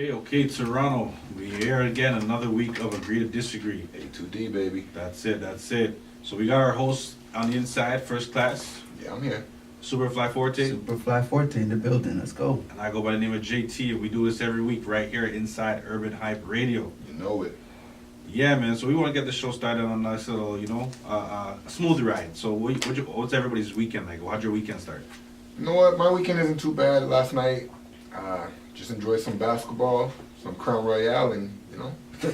Okay, Toronto. We're here again, another week of Agree to Disagree. A2D, baby. That's it. So we got our host on the inside, first class, Yeah, I'm here. Superfly Forte. Superfly Forte in the building. Let's go. And I go by the name of JT, and we do this every week right here inside Urban Hype Radio. You know it. Yeah, man, so we want to get the show started on a nice little, a smooth ride. So what's everybody's weekend like? How'd your weekend start? You know what? My weekend isn't too bad. Last night, just enjoyed some basketball, some Crown Royale, and, had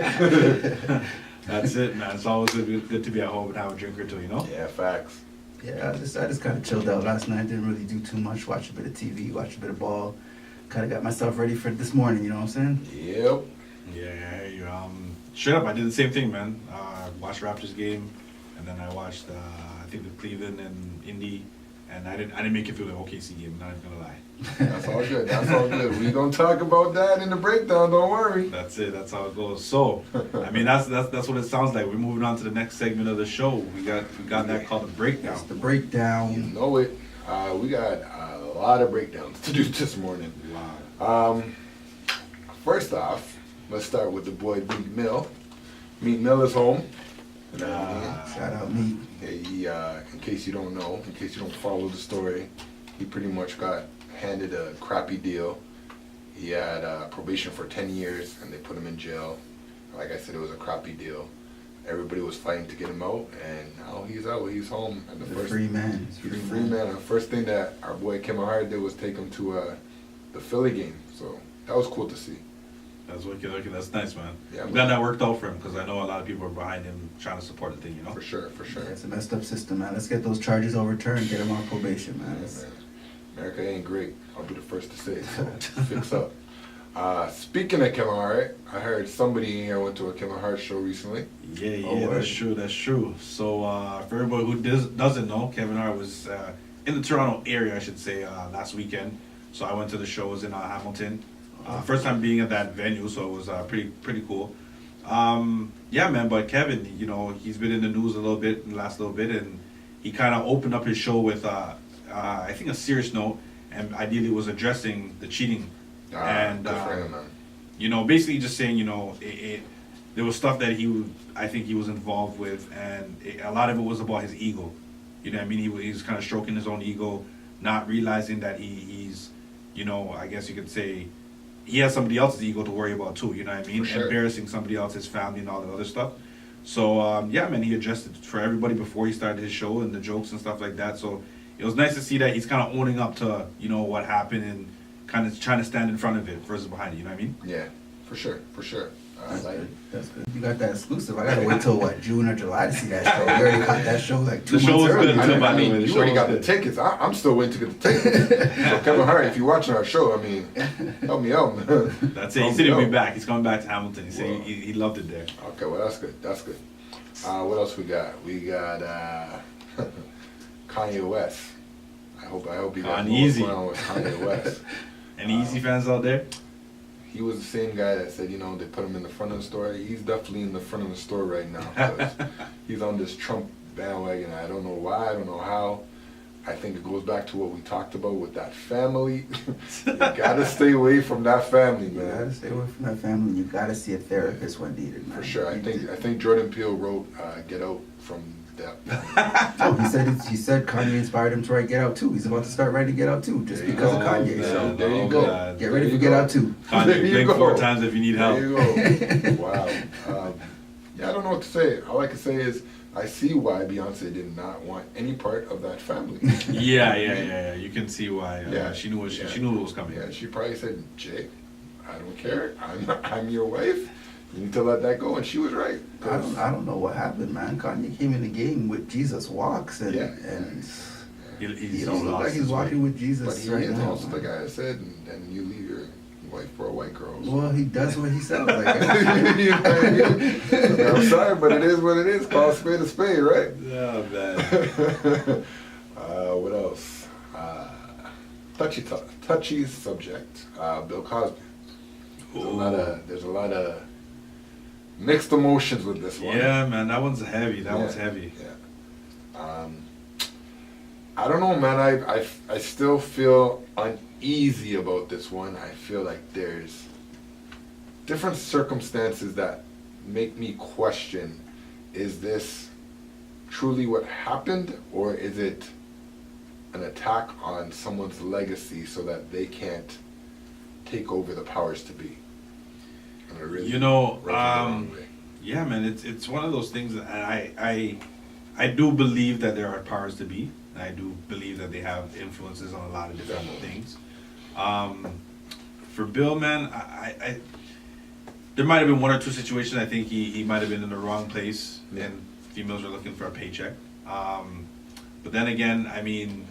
a good day. That's it, man. It's always good to be at home and have a drink or two, Yeah, facts. Yeah, I just kind of chilled out last night. Didn't really do too much. Watched a bit of TV, watched a bit of ball. Kind of got myself ready for this morning, you know what I'm saying? Yep. Yeah, straight up, I did the same thing, man. Watched Raptors game, and then I watched, I think the Cleveland and Indy, and I didn't make it through the OKC game. Not even gonna lie. That's all good. That's all good. We gonna talk about that in the breakdown. Don't worry. That's it. That's how it goes. So, I mean, that's what it sounds like. We're moving on to the next segment of the show. We got that called the breakdown. That's the breakdown. You know it. We got a lot of breakdowns to do this morning. Wow. First off, let's start with the boy Meek Mill. Meek Mill is home. Shout out me. He, in case you don't know, in case you don't follow the story, he pretty much got handed a crappy deal. He had probation for 10 years, and they put him in jail. Like I said, it was a crappy deal. Everybody was fighting to get him out, and now he's out. He's home. And He's a free man. He's a free man. And the first thing that our boy Kevin Hart did was take him to the Philly game. So that was cool to see. That's wicked. That's nice, man. Yeah, I'm glad that worked out for him because I know a lot of people are behind him trying to support the thing, For sure. Yeah, it's a messed up system, man. Let's get those charges overturned. Get him on probation, man. Yeah, man. America ain't great. I'll be the first to say it. So fix up. Speaking of Kevin Hart, I heard somebody in here went to a Kevin Hart show recently. Yeah, that's true. So for everybody who doesn't know, Kevin Hart was in the Toronto area, I should say, last weekend. So I went to the show. It was in Hamilton. First time being at that venue, so it was pretty cool. Yeah, man. But Kevin, he's been in the news a little bit in the last little bit, and he kind of opened up his show with I think a serious note, and ideally was addressing the cheating. And good for him, man. Basically just saying, there was stuff that I think he was involved with, and a lot of it was about his ego. You know what I mean? He was kind of stroking his own ego, not realizing that he's, I guess you could say, he has somebody else's ego to worry about too. You know what I mean? For sure. Embarrassing somebody else, his family, and all that other stuff. So yeah, man, he addressed it for everybody before he started his show and the jokes and stuff like that. So it was nice to see that he's kind of owning up to what happened and kind of trying to stand in front of it versus behind it. You know what I mean? Yeah, for sure. That's good. You got that exclusive. I gotta wait till June or July to see that show. You already got that show like 2 The show months was early. good, too, by the way. The you show already was got the good. tickets. I'm still waiting to get the tickets. So Kevin Hart, if you're watching our show, help me out, man. That's it. He said he'll be back. He's coming back to Hamilton. He said he loved it there. Okay, well that's good. What else we got? We got Kanye West. I hope you guys know what's going on with Kanye West. Any Easy fans out there? He was the same guy that said, they put him in the front of the store. He's definitely in the front of the store right now. 'Cause he's on this Trump bandwagon. I don't know why. I don't know how. I think it goes back to what we talked about with that family. You gotta stay away from that family, You man. gotta stay away from that family. You gotta see a therapist when needed, man. For sure. I think Jordan Peele wrote Get Out from that. Oh, he said Kanye inspired him to write Get Out 2. He's about to start writing Get Out 2 just because of Kanye. Man, So there you go. God. get ready for Get Out 2. Kanye, There you blink go. 4 times if you need help. There you go. Wow. Yeah, I don't know what to say. All I can say is I see why Beyonce did not want any part of that family. Yeah. You can see why. Yeah. She knew it was coming. Yeah, she probably said, Jay, I don't care. I'm your wife. You need to let that go. And she was right. I don't know what happened, man. Kanye came in the game with Jesus Walks, and He don't look lost like he's his way. with But Jesus he right is now. also the man. guy that said, and you leave your wife for a white girl. So. Well, he does what he sounds like. You know what I mean? I'm sorry, but it is what it is. Call a spade, right? Oh, man. What else? Touchy subject. Bill Cosby. There's a lot of mixed emotions with this one. Yeah, man, that one's heavy. That one's heavy. Yeah. I don't know, man. I still feel uneasy about this one. I feel like there's different circumstances that make me question, is this truly what happened, or is it an attack on someone's legacy so that they can't take over the powers to be? And it really You know, rubs me the wrong way. yeah, man, it's one of those things that I do believe that there are powers to be. And I do believe that they have influences on a lot of different things. For Bill, man, I there might have been one or two situations. I think he might have been in the wrong place, and females were looking for a paycheck. But then again, I mean,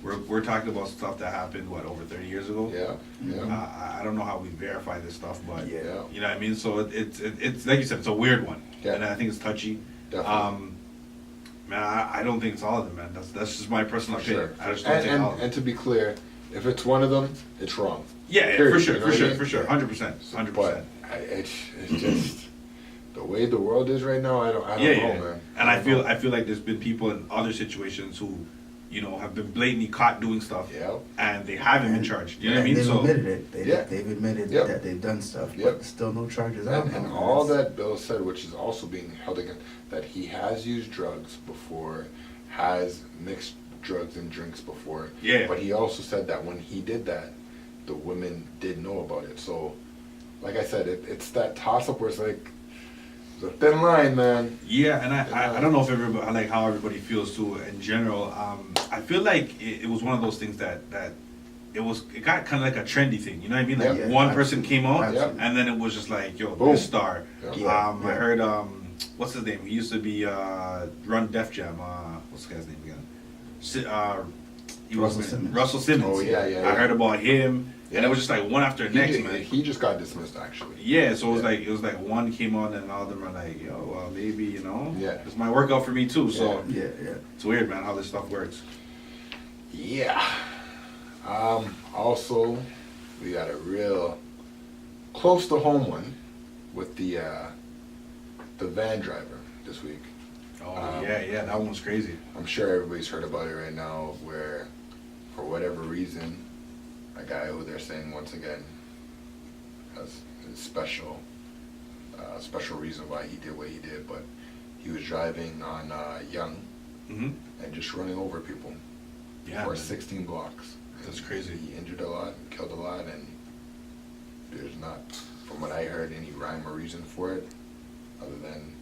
we're talking about stuff that happened over 30 years ago. Yeah. I don't know how we verify this stuff, but Yeah. you know what I mean. So it's like you said, it's a weird one, Yeah. and I think it's touchy. Definitely. Man, I don't think it's all of them, man. That's just my personal For opinion. sure. I just don't think all of them. And to be clear, if it's one of them, it's wrong. Yeah, Period, for sure, you know for what I sure, mean? for sure, 100%, 100%. But it's just the way the world is right now. I don't know, man. And I don't feel know. like there's been people in other situations who, you know, have been blatantly caught doing stuff, Yeah. and they haven't been charged. You know what I mean? They've So admitted it. Yeah. They've admitted Yep. that they've done stuff, Yep. but still no charges out. And all that Bill said, which is also being held against, that he has used drugs before, has mixed drugs and drinks before. Yeah. But he also said that when he did that, the women did know about it. So, like I said, it's that toss-up where it's like, it's a thin line, man. yeah, and I don't know if everybody like how everybody feels too in general. I feel like it was one of those things that it got kind of like a trendy thing. You know what I mean? Like Yeah. one person came out, Yeah. and then it was just like, yo, Boom. this star. Yeah. I heard what's his name? He used to be run Def Jam. What's the guy's name again? He was Russell Simmons. Russell Simmons. Oh, yeah. I heard about him, and it was just like one after the next, man. He just got dismissed, actually. Yeah, so Yeah. it was like one came on, and all of them are like, yo, well, maybe, you know, Yeah. this might work out for me too. So Yeah. it's weird, man, how this stuff works. Yeah. Also, we got a real close to home one with the van driver this week. Oh yeah, that one was crazy. I'm sure everybody's heard about it right now, where for whatever reason, a guy who they're saying once again has a special reason why he did what he did, but he was driving on Young Mm-hmm. and just running over people Yeah, for man. 16 blocks. That's And crazy. He injured a lot, killed a lot, and there's not, from what I heard, any rhyme or reason for it, other than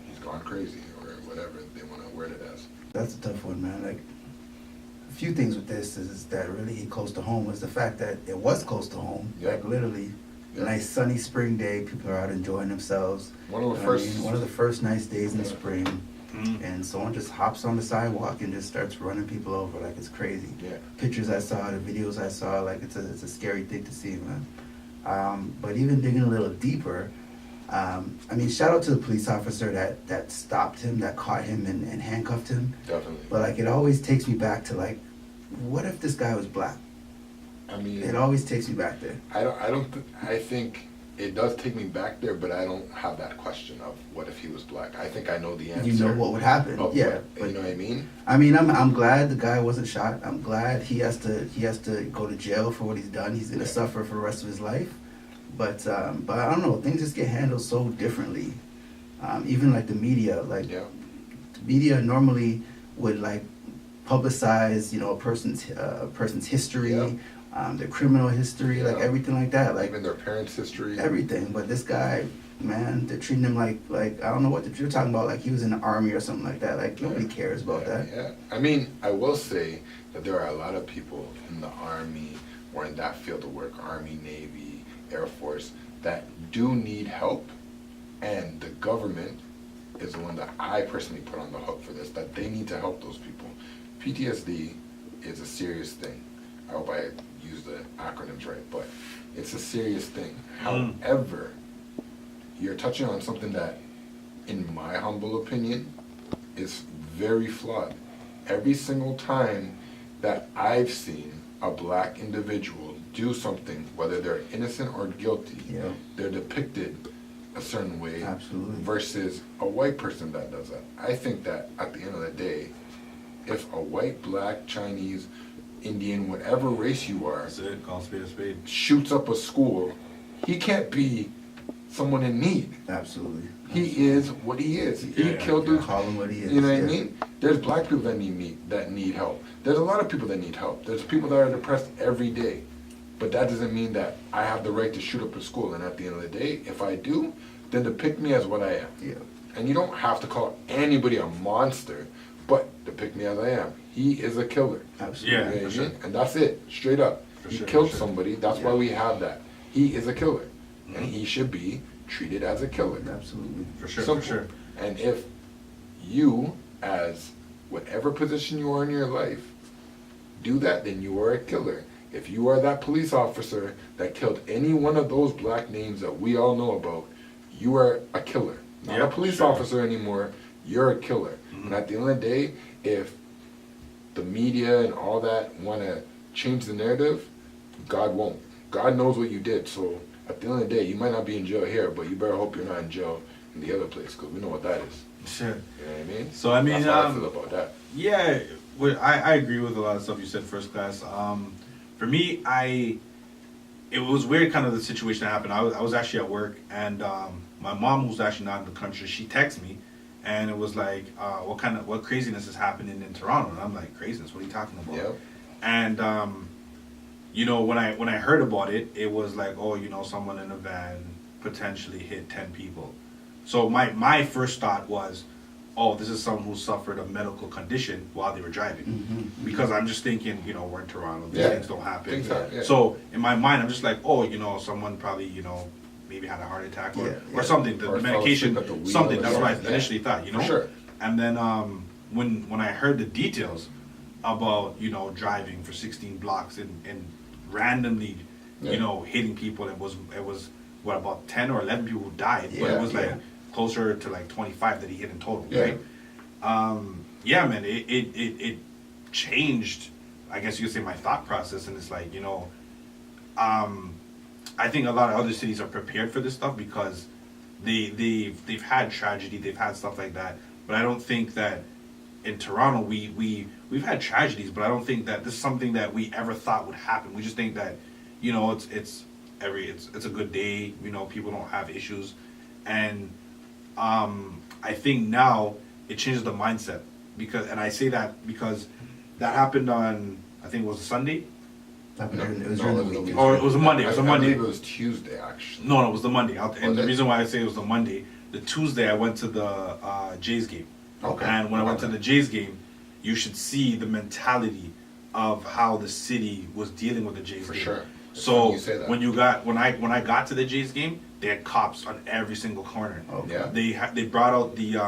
he's gone crazy or whatever they want to word it as. That's a tough one, man. Like, a few things with this is that really hit close to home was the fact that it was close to home. Yeah. Like, literally, Yeah. a nice sunny spring day, people are out enjoying themselves. One of the You know what I first, mean? One of the first nice days in the Yeah. spring, Mhm. and someone just hops on the sidewalk and just starts running people over like it's crazy. yeah, Pictures I saw, the videos I saw, like it's a scary thing to see, man. But even digging a little deeper, I mean, shout out to the police officer that stopped him, that caught him and handcuffed him. definitely. But like, it always takes me back to like, what if this guy was black? I mean, It always takes me back there. I think it does take me back there, but I don't have that question of what if he was black. I think I know the answer. You know what would happen? of Yeah, what- you know what I mean? I mean, I'm glad the guy wasn't shot. I'm glad he has to go to jail for what he's done. He's gonna Yeah. suffer for the rest of his life. But I don't know. Things just get handled so differently. Even like the media, like Yeah, media normally would like publicize, you know, a person's history, Yeah. their criminal history, like Yeah. everything like that, like even their parents' history. everything. But this guy, man, they're treating him like I don't know what you're talking about. Like he was in the army or something like that. Like nobody cares about Yeah, that. Yeah, I mean, I will say that there are a lot of people in the Army or in that field of work, Army, Navy, Air Force, that do need help, and the government is the one that I personally put on the hook for this, that they need to help those people. PTSD is a serious thing. I hope I use the acronyms right, but it's a serious thing. However, you're touching on something that, in my humble opinion, is very flawed. Every single time that I've seen a black individual do something, whether they're innocent or guilty, Yeah. they're depicted a certain way Absolutely. versus a white person that does that. I think that at the end of the day, if a white, black, Chinese, Indian, whatever race you are, That's it. Call a spade a spade. shoots up a school, he can't be someone in need. Absolutely. He is what he is. He Yeah, killed yeah. the. Call him what he is. You know what I yeah. mean? There's black people that need help. There's a lot of people that need help. There's people that are depressed every day. But that doesn't mean that I have the right to shoot up a school. And at the end of the day, if I do, then depict me as what I am. Yeah. And you don't have to call anybody a monster, but depict me as I am. He is a killer. Absolutely. Yeah. You know what I for sure. mean? And that's it, straight up. For He sure, killed for sure. somebody. That's why Yeah. we have that. He is a killer. And Mhm. he should be treated as a killer. Absolutely. For sure. Simple. For sure. And if you, as whatever position you are in your life, do that, then you are a killer. If you are that police officer that killed any one of those black names that we all know about, you are a killer. Not a Yep, police sure. officer anymore, you're a killer. Mhm. And at the end of the day, if the media and all that want to change the narrative, God won't. God knows what you did. So at the end of the day, you might not be in jail here, but you better hope you're not in jail in the other place, because we know what that is. Sure. You know what I mean? So, I mean, that's how I feel about that. Yeah, I agree with a lot of stuff you said, First Class. For me, it was weird, kind of the situation that happened. I was actually at work, and my mom, who's actually not in the country, she texted me, and it was like, what craziness is happening in Toronto? And I'm like, craziness? What are you talking about? Yep. And you know, when I heard about it, it was like, oh, you know, someone in a van potentially hit 10 people. So my first thought was, oh, this is someone who suffered a medical condition while they were driving. Mm-hmm. Because I'm just thinking, you know, we're in Toronto, these Yeah. things don't happen. Things happen, yeah. So in my mind, I'm just like, oh, you know, someone probably, you know, maybe had a heart attack or, Yeah, or yeah. something, the Or fell medication, asleep at the wheel something. or That's what I something, yeah. initially thought, you know? For sure. And then when I heard the details about, you know, driving for 16 blocks and randomly, Yeah. you know, hitting people, it was what, about 10 or 11 people who died, but Yeah, it was like yeah. closer to like 25 that he hit in total, Yeah. right? Yeah, man, it changed, I guess you could say, my thought process, and it's like, you know, I think a lot of other cities are prepared for this stuff because they've had tragedy, they've had stuff like that, but I don't think that in Toronto we've had tragedies, but I don't think that this is something that we ever thought would happen. We just think that, you know, it's a good day, you know, people don't have issues, and I think now it changes the mindset and I say that because that happened on, I think it was a Sunday. It was No, during it the was weekend. Or it was a Monday. It was a I Monday. believe it was Tuesday, actually. No, it was the Monday. And Was the it? reason why I say it was the Monday, the Tuesday I went to the Jays game. Okay. And when I went to the Jays game, you should see the mentality of how the city was dealing with the Jays For game. sure. It's So funny you say that. when I got to the Jays game, they had cops on every single corner. Okay. Yeah. They brought out the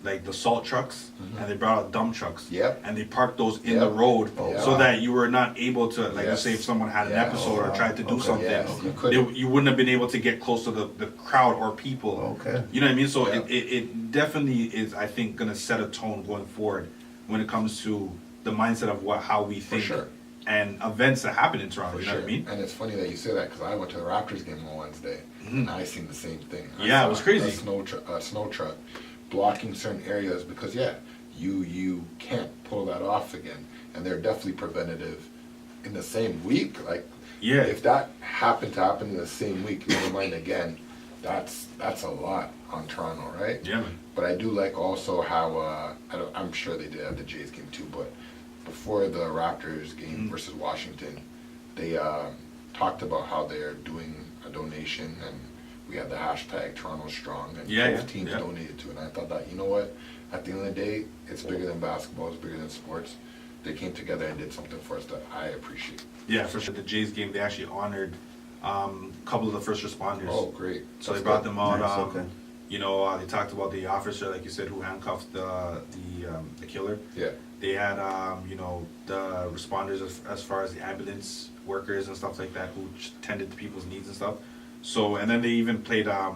like the salt trucks and they brought out dump trucks. Yep. And they parked those in Yep. the road Yeah. so that you were not able to, like, Yes. say if someone had an Yeah. episode or tried to do Okay. something, Yes, you couldn't. you wouldn't have been able to get close to the crowd or people. Okay. You know what I mean? So Yeah. it definitely is, I think, going to set a tone going forward when it comes to the mindset of how we think sure. and events that happen in Toronto. For You know sure. what I mean? And it's funny that you say that because I went to the Raptors game on Wednesday and I seen the same thing. I Yeah, it saw was crazy. A snow truck blocking certain areas because you can't pull that off again, and they're definitely preventative in the same week. Like, Yeah. if that happened to happen in the same week, never mind again. That's a lot on Toronto, right? Yeah, man. But I do like also how I'm sure they did have the Jays game too, but before the Raptors game versus Washington, they talked about how they're doing a donation, and we had the hashtag Toronto Strong, and both teams donated to it. And I thought that, you know what, at the end of the day, it's bigger than basketball, it's bigger than sports. They came together and did something for us that I appreciate. Yeah, for sure. The Jays game, they actually honored a couple of the first responders. Oh, great. So That's they brought good. them out. Nice, okay. You know, they talked about the officer, like you said, who handcuffed the killer. Yeah. They had, you know, the responders as far as the ambulance workers and stuff like that who tended to people's needs and stuff. So, and then they even played, I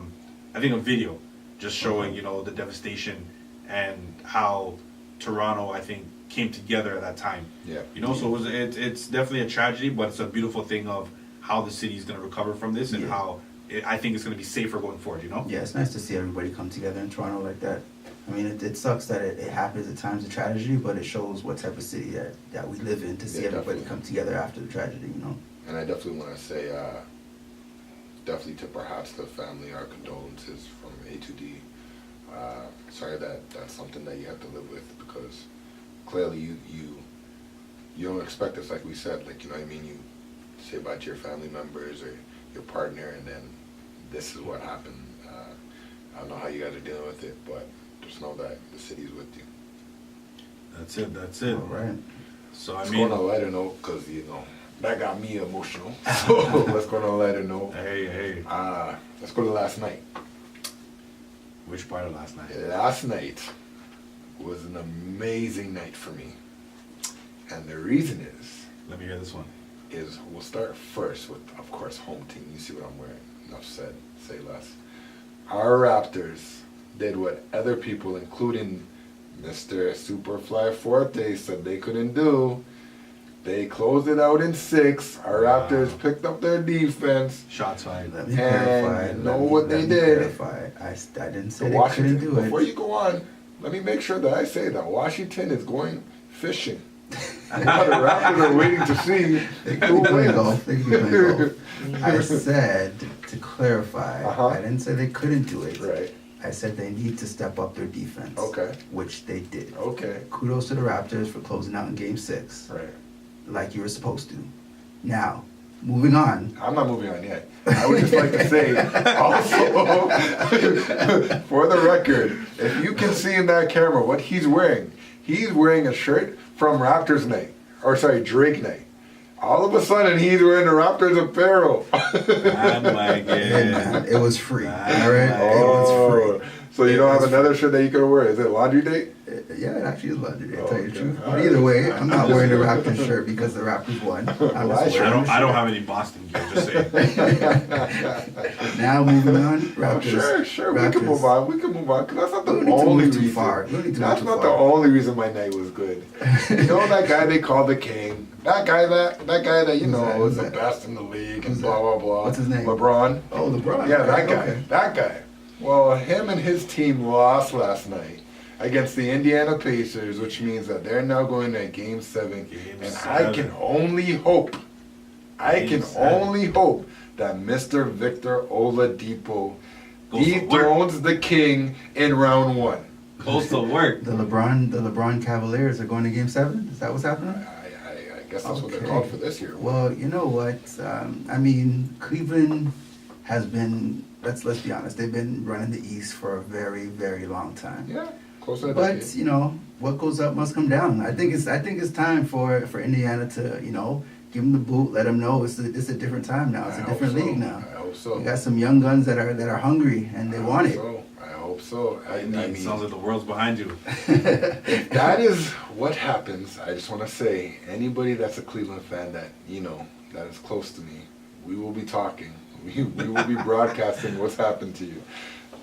think, a video just showing, you know, the devastation and how Toronto, I think, came together at that time. Yeah. You know, so it's definitely a tragedy, but it's a beautiful thing of how the city is going to recover from this and Yeah. how I think it's going to be safer going forward, you know? Yeah, it's nice to see everybody come together in Toronto like that. I mean, it sucks that it happens at times of tragedy, but it shows what type of city that we live in to see Yeah, everybody definitely. come together after the tragedy, you know? And I definitely want to say, definitely tip our hats to the family, our condolences from A2D. Sorry that that's something that you have to live with, because clearly you don't expect this, like we said, like, you know what I mean, you say bye to your family members or your partner, and then this is what happened. I don't know how you guys are dealing with it, but just know that the city's with you. That's it. That's it. All right. So I Let's mean, go on a lighter note, because, you know, that got me emotional. So let's go on a lighter note. hey, Let's go to last night. which part of last night? Last night was an amazing night for me. And the reason Let me hear this one. is we'll start first with, of course, home team. You see what I'm wearing. Enough said, say less. Our Raptors did what other people, including Mr. Superfly Forte, said they couldn't do. They closed it out in 6. Our Wow. Raptors picked up their defense. Shots fired. Let me And clarify. you know what they did? I didn't So say they Washington, couldn't do it. before you go on, let me make sure that I say that Washington is going fishing. Now the Raptors are waiting to see They who could be playing wins. golf. They could be playing golf. I said, to clarify, Uh-huh. I didn't say they couldn't do it. Right. I said they need to step up their defense. Okay. Which they did. Okay. Kudos to the Raptors for closing out in Game 6, Right. like you were supposed to. Now, moving on. I'm not moving on yet. I would just like to say, also, for the record, if you can see in that camera what he's wearing a shirt from Raptors night, or sorry, Drake night. All of a sudden, he's wearing the Raptors apparel. Hey, man, it was free. All Ah, right, it was free. So you It don't have was another shirt that you could wear? Is it laundry day? Yeah, it actually is laundry day, to tell you the Okay. truth. All But right. either way, I'm not wearing the Raptors shirt because the Raptors won. I'm Well, I just sure wearing the I don't shirt. have any Boston gear. Just saying. Now moving on, Oh, Raptors. sure, we Raptors. can move on. We can move on, because that's not the We don't need to only move too reason. far. We don't need to That's move too not the far. only reason my night was good. You know that guy they call the king? That guy that you Who's know that? is Who's the that? best in the league Who's and blah blah blah. What's his name? LeBron. Oh, LeBron. Yeah, that guy. Okay. That guy. Well, him and his team lost last night against the Indiana Pacers, which means that they're now going to Game 7. Game And 7. I can only hope, Game 7. that Mr. Victor Oladipo Goes to work. dethrones the king in round 1. Goes to work. The LeBron Cavaliers are going to Game 7. Is that what's happening? I guess that's what they're Okay. called for this year. Well, you know what? I mean, Cleveland has been. Let's be honest. They've been running the East for a very, very long time. Yeah, close to the But decade. you know, what goes up must come down. I think it's time for Indiana to give them the boot, let them know it's a different time now. It's a I different hope so. league now. I hope so. We got some young guns that are hungry and they want it. I hope so. I mean, Sounds like the world's behind you. that is what happens. I just want to say, anybody that's a Cleveland fan that that is close to me, we will be talking. We will be broadcasting what's happened to you.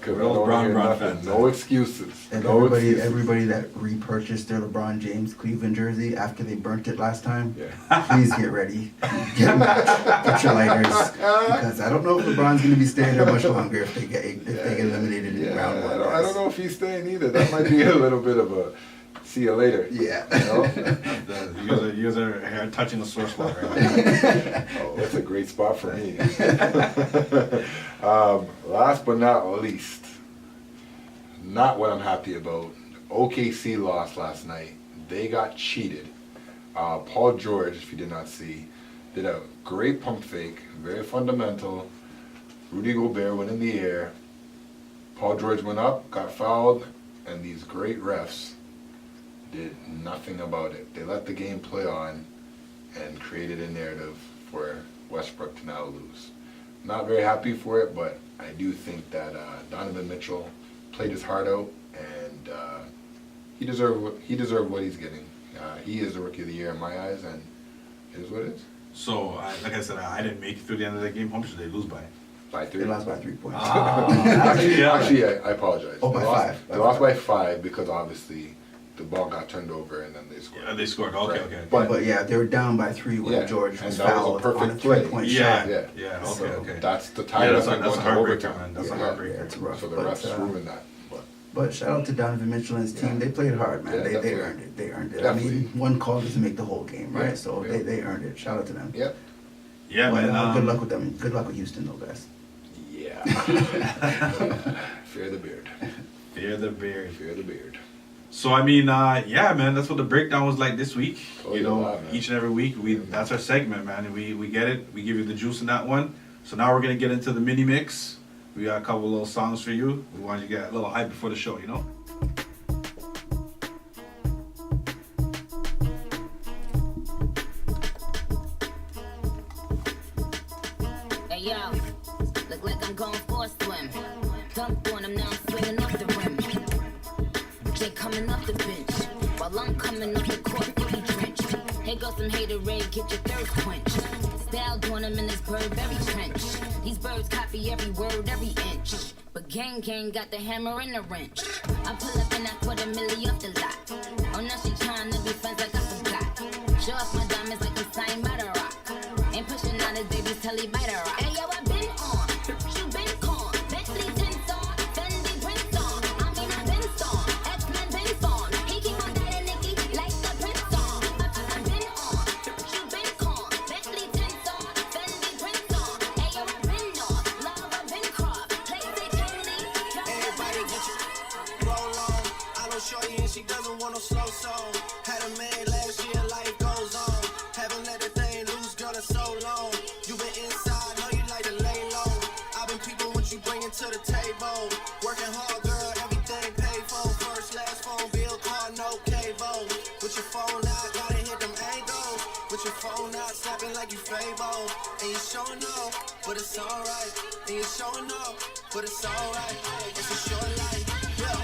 Because I We're all don't Brown hear Brown nothing. fans, No huh? excuses. And No excuses. everybody that repurchased their LeBron James Cleveland jersey after they burnt it last time, Yeah. please get ready. Get your lighters. Because I don't know if LeBron's going to be staying there much longer if they get eliminated in round 1. I don't know if he's staying either. That might be a little bit of a see you later. Yeah. You know? You guys are here touching the sore spot right now. Oh, that's a great spot for me. Last but not least, not what I'm happy about. OKC lost last night. They got cheated. Paul George, if you did not see, did a great pump fake, very fundamental. Rudy Gobert went in the air. Paul George went up, got fouled, and these great refs did nothing about it. They let the game play on and created a narrative for Westbrook to now lose. Not very happy for it, but I do think that Donovan Mitchell played his heart out, and he deserved what he's getting. He is the Rookie of the Year in my eyes, and it is what it is. So, like I said, I didn't make it through the end of the game. How much did they lose by? By 3. They lost by 3 points. Actually, I apologize. Oh, by They lost- 5. They lost by 5 because obviously the ball got turned over and then they scored. Yeah, they scored. Okay, Right. okay. But yeah, they were down by 3 when Yeah, George and was that was a fouled perfect on a play. 3-point Yeah. shot. Yeah, okay, So okay. that's the tie. Yeah, that's a going to heartbreaker, overtime. man. That's a Yeah, heartbreaker. yeah, it's rough. So the but, refs ruined that. But shout out to Donovan Mitchell and his team. Yeah. They played hard, man. Yeah, They definitely. earned it. They earned it. I Definitely. mean, one call doesn't make the whole game, right? Yeah, So yeah. they earned it. Shout out to them. Yep. Yeah, But, man. good luck with them. Good luck with Houston, though, guys. Yeah. Fear the beard. Fear the beard. Fear the beard. So I mean, yeah, man, that's what the breakdown was like this week. Oh, you yeah, know, man. each and every week, that's our segment, man. And we get it. We give you the juice in that one. So now we're gonna get into the mini mix. We got a couple little songs for you. We want you to get a little hype before the show, you know. Hey yo, look like I'm going for a swim. Dunked on him, now I'm swinging off the rim. They coming off the bench, while I'm coming off the court, fully drenched. Here goes some haterade, get your thirst quenched. Style doing him in this Burberry trench. These birds copy every word, every inch. But gang got the hammer and the wrench. I pull up and I put $1 off the lot. Oh, now she trying to be friends like I forgot. Show off my diamonds like I'm signed by the rock. Ain't pushing out his baby's telly by the rock. Hey yo, I been on, you been con. Bentley tints on, Fendi prints on. I mean I been on, X-Men been on. He keep on that Nicky like the prince on. I been on, you been con. Bentley tints on, Fendi prints on. Hey yo, I been on, love I been crossed. PlayStation League, Everybody get you roll on. I know shorty and she doesn't want no slow song. Had a man last year, life goes on. Haven't let the thing loose, girl, in so long. You been inside, know you like to lay low. I've been peeping what you bringing to the table. Working hard, girl, everything paid for. First, last phone bill, car, no cable. With your phone out, gotta hit them angles. With your phone out, snapping like you Fable. And you showing off, but it's alright. And you showing off, but it's alright. It's a short life, yeah.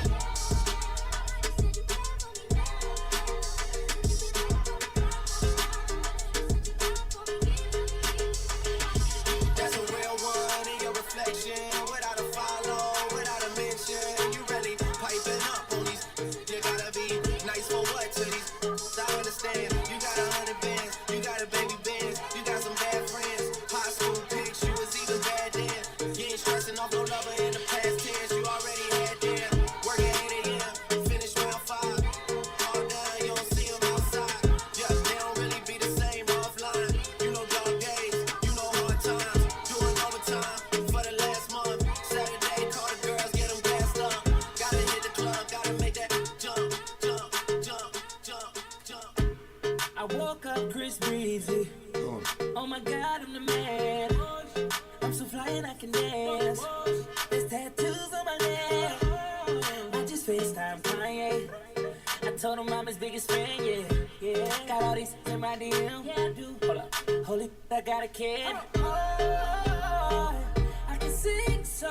That's a real one in your reflection. Without a follow, without a mention. You really piping up on these. You gotta be nice for what to these. I understand. You got 100 bands. You got a baby Benz. You got some bad friends. High school pics. You was even bad then. You ain't stressing off no lover in the past tense. You already had them. Working 8 a.m. Finish round 5. All done. You don't see them outside. Yeah, they don't really be the same offline. You know dog days. You know hard times. Doing overtime for the last month. Saturday, call the girls, get them gassed up. Gotta hit the club, gotta make that jump, jump, jump, jump, jump. I woke up Chris Breezy. Oh my God, I'm the man. I'm so fly and I can dance. There's tattoos on my neck. I just FaceTime Kanye. I told him I'm his biggest fan, yeah. Got all these in my DM. Yeah, I do. Hold up. Holy, I got a kid. Oh, I can sing so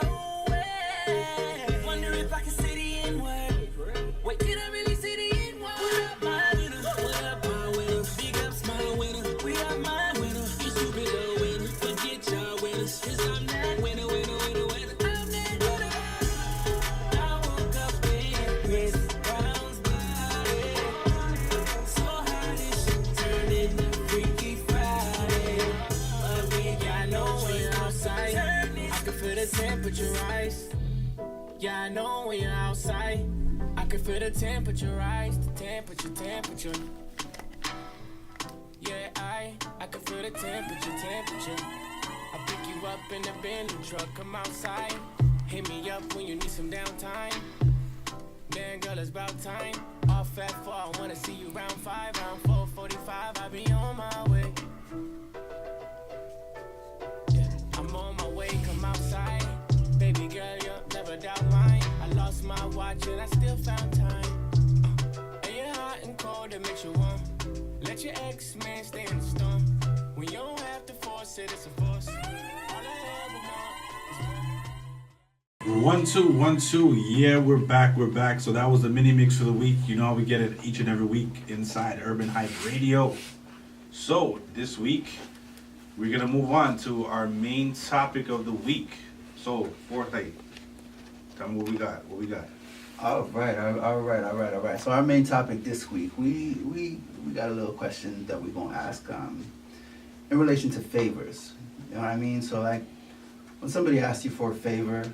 well. Wonder if I can say the N-word. Wait, can I really say the N-word? What up, my winner? What up, my winner? Big ups, my winner. We are my winner. You stupid little winner. Forget y'all winners. 'Cause I'm that winner, winner, winner, winner. I'm that winner. I woke up in Chris Brown's body. So hot it should turn into Freaky Friday. But we got no way outside. I can feel the temperature rise. Yeah, I know when you're outside. I can feel the temperature rise. The temperature. Yeah, I can feel the temperature. I pick you up in the Bentley truck, come outside. Hit me up when you need some downtime. Man, girl, it's about time. Off at 4, I wanna see you round 5. Round 4:45, I be on my way. Yeah, I'm on my way, come outside. Baby girl, you'll never doubt mine. I lost my watch and I still found time. And you're hot and cold, it makes you warm. Let your ex-man stay in the storm. When you don't have to force it, it's a force. All I ever want is 1 2 1 2. Yeah, we're back. So that was the mini mix for the week. You know how we get it each and every week inside Urban Hype Radio. So this week we're gonna move on to our main topic of the week. So Fortnite, tell me what we got. All right. So our main topic this week, we got a little question that we're gonna ask in relation to favors. You know what I mean? So like when somebody asks you for a favor,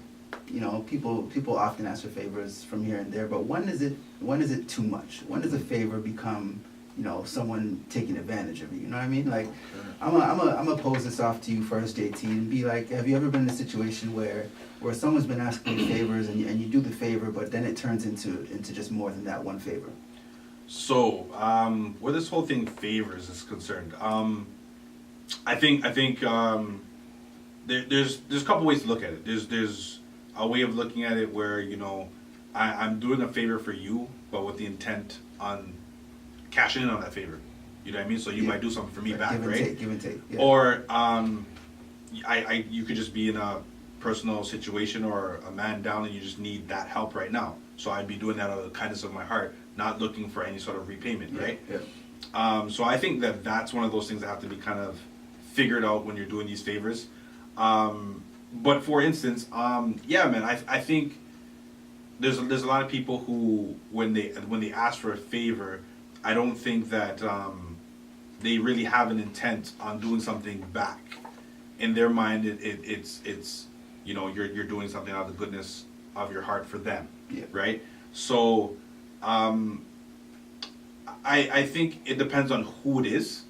you know, people often ask for favors from here and there, but when is it too much? When does a favor become, you know, someone taking advantage of you? You know what I mean? Like, I'm gonna pose this off to you first, JT, and be like, have you ever been in a situation where someone's been asking you favors and you do the favor, but then it turns into just more than that one favor? So, where this whole thing favors is concerned, I think there's a couple ways to look at it. There's a way of looking at it where, you know, I'm doing a favor for you, but with the intent on cashing in on that favor. You know what I mean? So you might do something for me back, right? Give and take. Yeah. Or you could just be in a personal situation or a man down and you just need that help right now. So I'd be doing that out of the kindness of my heart, not looking for any sort of repayment, right? Yeah. So I think that's one of those things that have to be kind of figured out when you're doing these favors. But for instance, yeah, man, I think there's a lot of people who when they ask for a favor, I don't think that they really have an intent on doing something back. In their mind, it's you know, you're doing something out of the goodness of your heart for them, right? So I think it depends on who it is,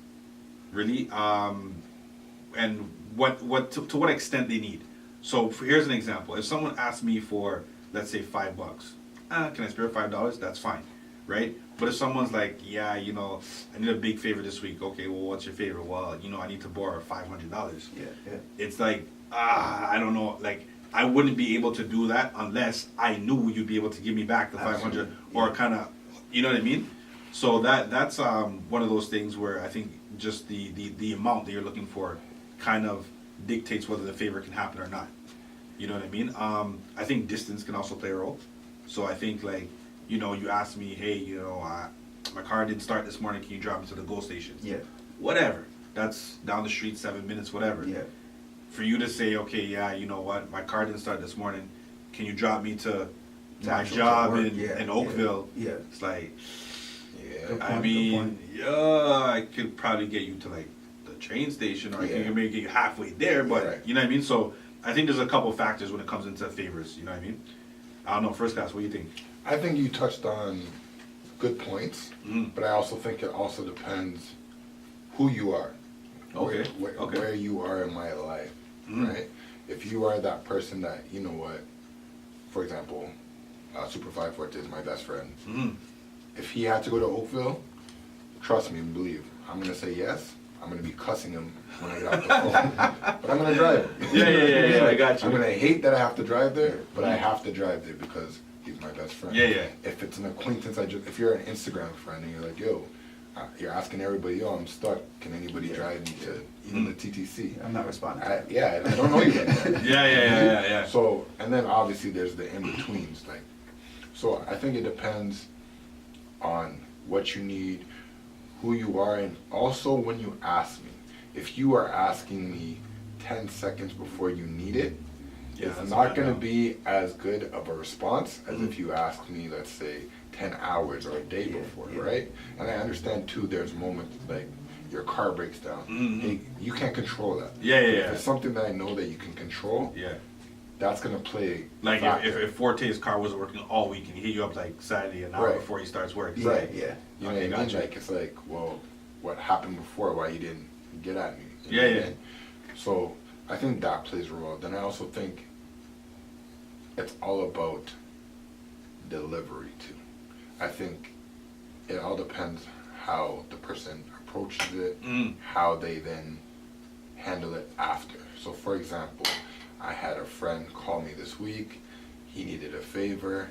really, and what to what extent they need. So here's an example: if someone asks me for, let's say, $5, can I spare $5? That's fine, right? But if someone's like, yeah, you know, I need a big favor this week. Okay, well, what's your favor? Well, you know, I need to borrow $500. Yeah. It's like, I don't know, like, I wouldn't be able to do that unless I knew you'd be able to give me back the 500 or kind of, you know what I mean? So that's one of those things where I think just the amount that you're looking for kind of dictates whether the favor can happen or not. You know what I mean? I think distance can also play a role. So I think, like, you know, you ask me, hey, you know, my car didn't start this morning, can you drop me to the GO station? Yeah. Whatever. That's down the street, 7 minutes, whatever. Yeah. For you to say, okay, yeah, you know what, my car didn't start this morning, can you drop me to my job in Oakville? Yeah. It's like, Good I point, mean, yeah, I could probably get you to, like, the train station, or I can maybe get you halfway there, but you know what I mean? So I think there's a couple factors when it comes into favors, you know what I mean? I don't know, first class, what do you think? I think you touched on good points, but I also think it also depends who you are. Okay. Where you are in my life, right? If you are that person that, you know what, for example, Super 540 is my best friend. If he had to go to Oakville, trust me and believe, I'm going to say yes. I'm going to be cussing him when I get off the phone. But I'm going to drive him. Yeah, I got you. I'm going to hate that I have to drive there, but I have to drive there because he's my best friend. Yeah. If it's an acquaintance, if you're an Instagram friend and you're like, yo, you're asking everybody, yo, I'm stuck. Can anybody drive me to even the TTC? I'm not responding. I don't know you like that. Yeah. So, and then obviously there's the in-betweens. Like, so I think it depends on what you need, who you are, and also when you ask me. If you are asking me 10 seconds before you need it, it's not going to be as good of a response as if you ask me, let's say, 10 hours or a day before, right? And I understand too, there's moments like your car breaks down. Hey, you can't control that. If it's something that I know that you can control, that's going to play. Like if Forte's car wasn't working all week and he hit you up like Saturday an hour before he starts work. You know what I mean? Like, it's like, well, what happened before? Why you didn't get at me? You know what I mean? So I think that plays a role. Then I also think it's all about delivery too. I think it all depends how the person approaches it, how they then handle it after. So for example, I had a friend call me this week. He needed a favor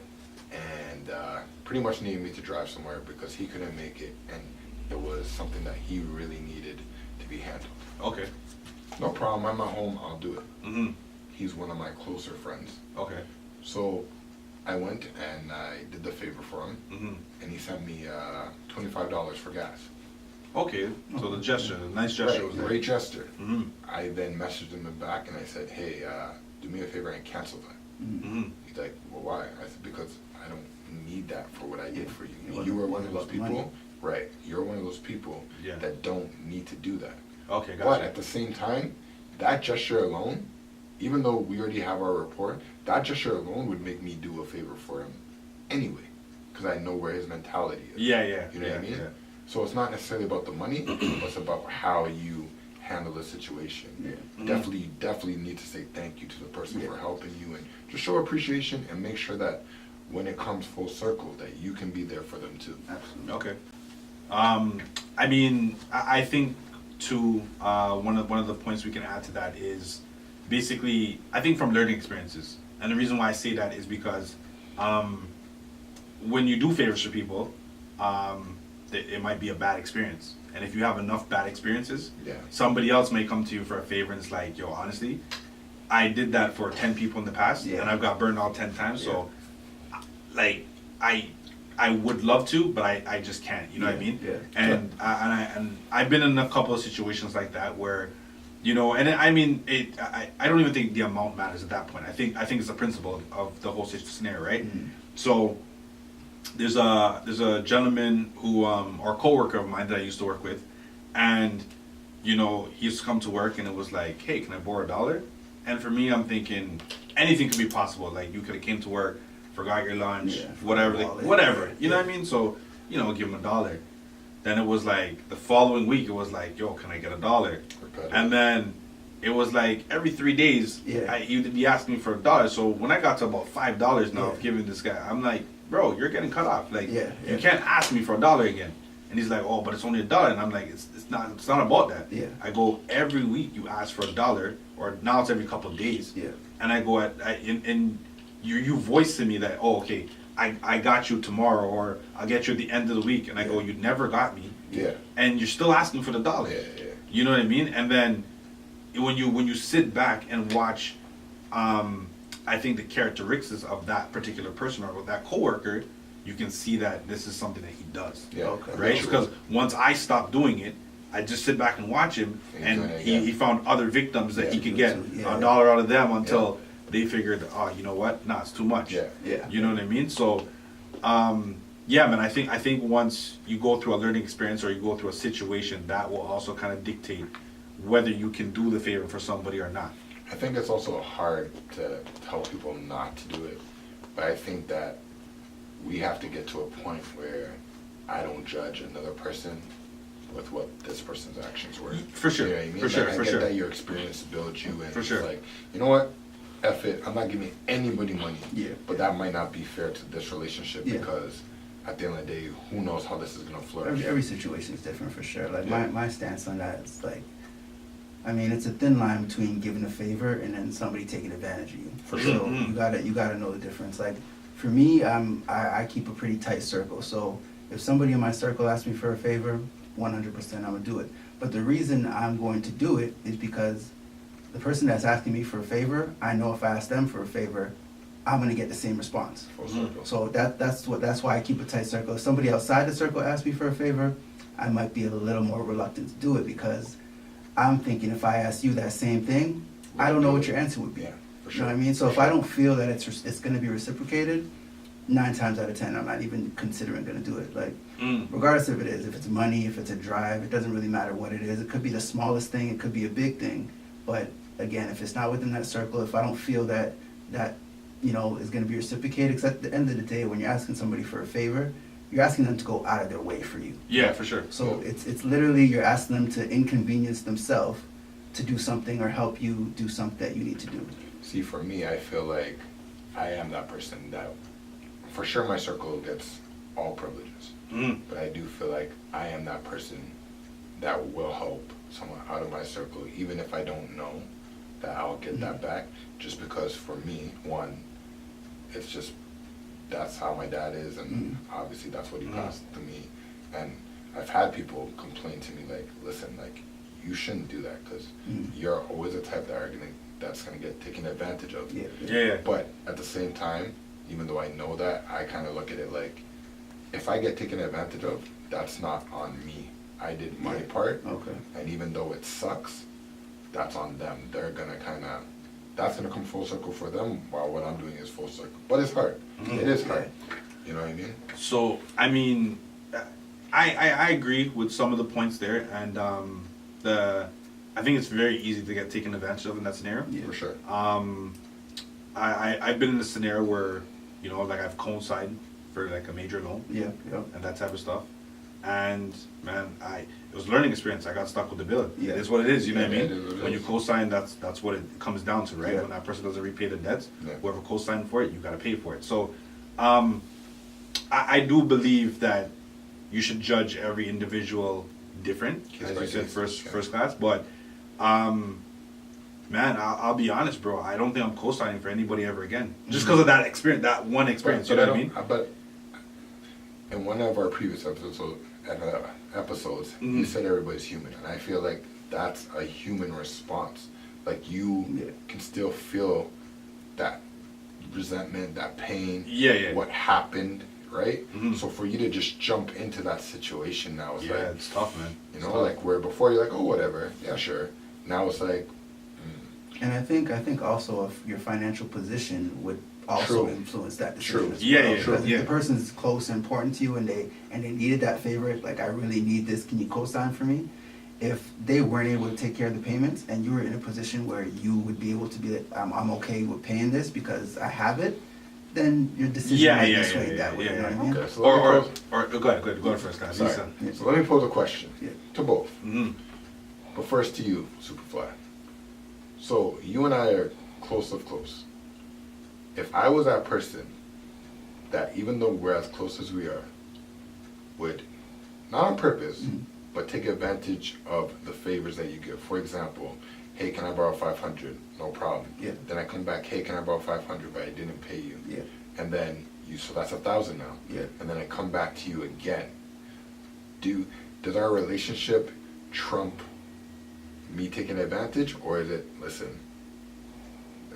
and pretty much needed me to drive somewhere because he couldn't make it, and it was something that he really needed to be handled. Okay. No problem, I'm at home, I'll do it. He's one of my closer friends. Okay. So I went and I did the favor for him, and he sent me $25 for gas. Okay, so the gesture, the nice gesture was there. Great gesture. I then messaged him back and I said, hey, do me a favor and cancel that. He's like, well, why? I said, because I don't need that for what I did for you. You were one of those people, right? You're one of those people that don't need to do that. Okay, gotcha. But at the same time, that gesture alone even though we already have our rapport, that gesture alone would make me do a favor for him anyway, because I know where his mentality is. Yeah, yeah. You know what I mean? Yeah. So it's not necessarily about the money, but it's about how you handle the situation. Yeah. Definitely need to say thank you to the person for helping you, and just show appreciation and make sure that when it comes full circle that you can be there for them too. Absolutely. Okay. I mean, I think too, one of the points we can add to that is basically, I think from learning experiences. And the reason why I say that is because when you do favors for people, it might be a bad experience. And if you have enough bad experiences, Yeah. somebody else may come to you for a favor and it's like, yo, honestly, I did that for 10 people in the past Yeah. and I've got burned out 10 times. So, like, I would love to, but I just can't. You know what I mean? Yeah. And I've been in a couple of situations like that where, you know, and I mean, I don't even think the amount matters at that point. I think it's the principle of the whole scenario, right? So there's a gentleman who or coworker of mine that I used to work with, and you know, he used to come to work and it was like, hey, can I borrow $1? And for me, I'm thinking anything could be possible. Like, you could have came to work, forgot your lunch, Yeah, whatever, wallet. whatever. You know Yeah. what I mean? So, you know, give him $1. Then it was like the following week, it was like, yo, can I get $1? And then it was like every 3 days, Yeah. he'd be asking me for $1. So when I got to about $5 now, Yeah. of giving this guy, I'm like, bro, you're getting cut off. Like, Yeah, you yeah. can't ask me for $1 again. And he's like, oh, but it's only $1. And I'm like, it's not about that. Yeah. I go, every week you ask for $1, or now it's every couple of days. Yeah. And I go and you voice to me that, oh, okay, I got you tomorrow, or I'll get you at the end of the week. And I go, you never got me. Yeah. And you're still asking for the $1. Yeah. You know what I mean? And then when you sit back and watch, I think the characteristics of that particular person or that coworker, you can see that this is something that he does. Yeah. Okay. Right? Because once I stopped doing it, I just sit back and watch him, and doing it again. he found other victims that Yeah, he could do get it too. $1 Yeah. out of them until they figured, oh, you know what? Nah, it's too much. Yeah. Yeah. You know what I mean? So, yeah, man, I think once you go through a learning experience or you go through a situation, that will also kind of dictate whether you can do the favor for somebody or not. I think it's also hard to tell people not to do it, but I think that we have to get to a point where I don't judge another person with what this person's actions were. For sure, You know what I mean? for sure, Like, for I get sure. that your experience builds you, and For it's sure. like, you know what? F it. I'm not giving anybody money. Yeah. But that might not be fair to this relationship Yeah. because at the end of the day, who knows how this is gonna flourish. Every situation is different for sure. Like Yeah. my stance on that is like, I mean, it's a thin line between giving a favor and then somebody taking advantage of you. For So sure. you gotta know the difference. Like for me, I keep a pretty tight circle. So if somebody in my circle asks me for a favor, 100% I'm gonna do it. But the reason I'm going to do it is because the person that's asking me for a favor, I know if I ask them for a favor, I'm gonna get the same response. Full circle. So that's why I keep a tight circle. If somebody outside the circle asks me for a favor, I might be a little more reluctant to do it because I'm thinking if I ask you that same thing, I don't know what your answer would be. Yeah, for You know what I sure. mean? So if I don't feel that it's going to be reciprocated, 9 times out of 10, I'm not even considering going to do it. Like, regardless if it is, if it's money, if it's a drive, it doesn't really matter what it is. It could be the smallest thing, it could be a big thing. But again, if it's not within that circle, if I don't feel that you know is going to be reciprocated, because at the end of the day, when you're asking somebody for a favor, you're asking them to go out of their way for you. Yeah, for sure. So it's literally you're asking them to inconvenience themselves to do something or help you do something that you need to do. See, for me, I feel like I am that person that, for sure, my circle gets all privileges. But I do feel like I am that person that will help someone out of my circle, even if I don't know that I'll get that back. Just because for me, one, it's just that's how my dad is, and obviously that's what he passed to me. And I've had people complain to me like, listen, like, you shouldn't do that because you're always the type that's gonna get taken advantage of. Yeah. But at the same time, even though I know that, I kind of look at it like, if I get taken advantage of, that's not on me. I did my part, Okay. and even though it sucks, that's on them. They're gonna that's gonna come full circle for them, while what I'm doing is full circle. But it's hard. It is hard. You know what I mean? So, I mean, I agree with some of the points there, and I think it's very easy to get taken advantage of in that scenario. Yeah. For sure. I've been in a scenario where, you know, like I've co-signed for like a major loan Yeah, yeah. and that type of stuff. And man, it was a learning experience. I got stuck with the bill. Yeah. It's what it is, you know what I Yeah, mean? it is what it When you is. co-sign, that's what it comes down to, right? Yeah. When that person doesn't repay the debts, Yeah. whoever co-signed for it, you got to pay for it. So, I do believe that you should judge every individual different, Case as by you said, case, yeah. first class. But, man, I'll be honest, bro. I don't think I'm co-signing for anybody ever again, just because of that experience, that one experience. But you know what I mean? But in one of our previous episodes, Mm-hmm. you said everybody's human, and I feel like that's a human response. Like you Yeah. can still feel that resentment, that pain, Yeah. what happened, right? Mhm. So for you to just jump into that situation now, it's Yeah, like, it's tough, man. you It's know, tough. like where before you're like, oh, whatever, yeah, sure. Now it's like, And I think also if your financial position would also True. influence that decision True. as Yeah, well. yeah, Because yeah. if the person's close and important to you and they needed that favor, like I really need this, can you co-sign for me? If they weren't able to take care of the payments and you were in a position where you would be able to be like, I'm okay with paying this because I have it, then your decision might be swayed that way. You know what I mean? okay, so let me pose- Go ahead first, guys. sorry. Yeah. So let me pose a question Yeah. to both. Mm-hmm. But first to you, Superfly. So you and I are close of close. If I was that person that, even though we're as close as we are, would, not on purpose, Mhm. but take advantage of the favors that you give. For example, hey, can I borrow 500? No problem. Yeah. Then I come back, hey, can I borrow 500? But I didn't pay you. Yeah. And then so that's 1,000 now. Yeah. And then I come back to you again. Does our relationship trump me taking advantage, or is it, listen,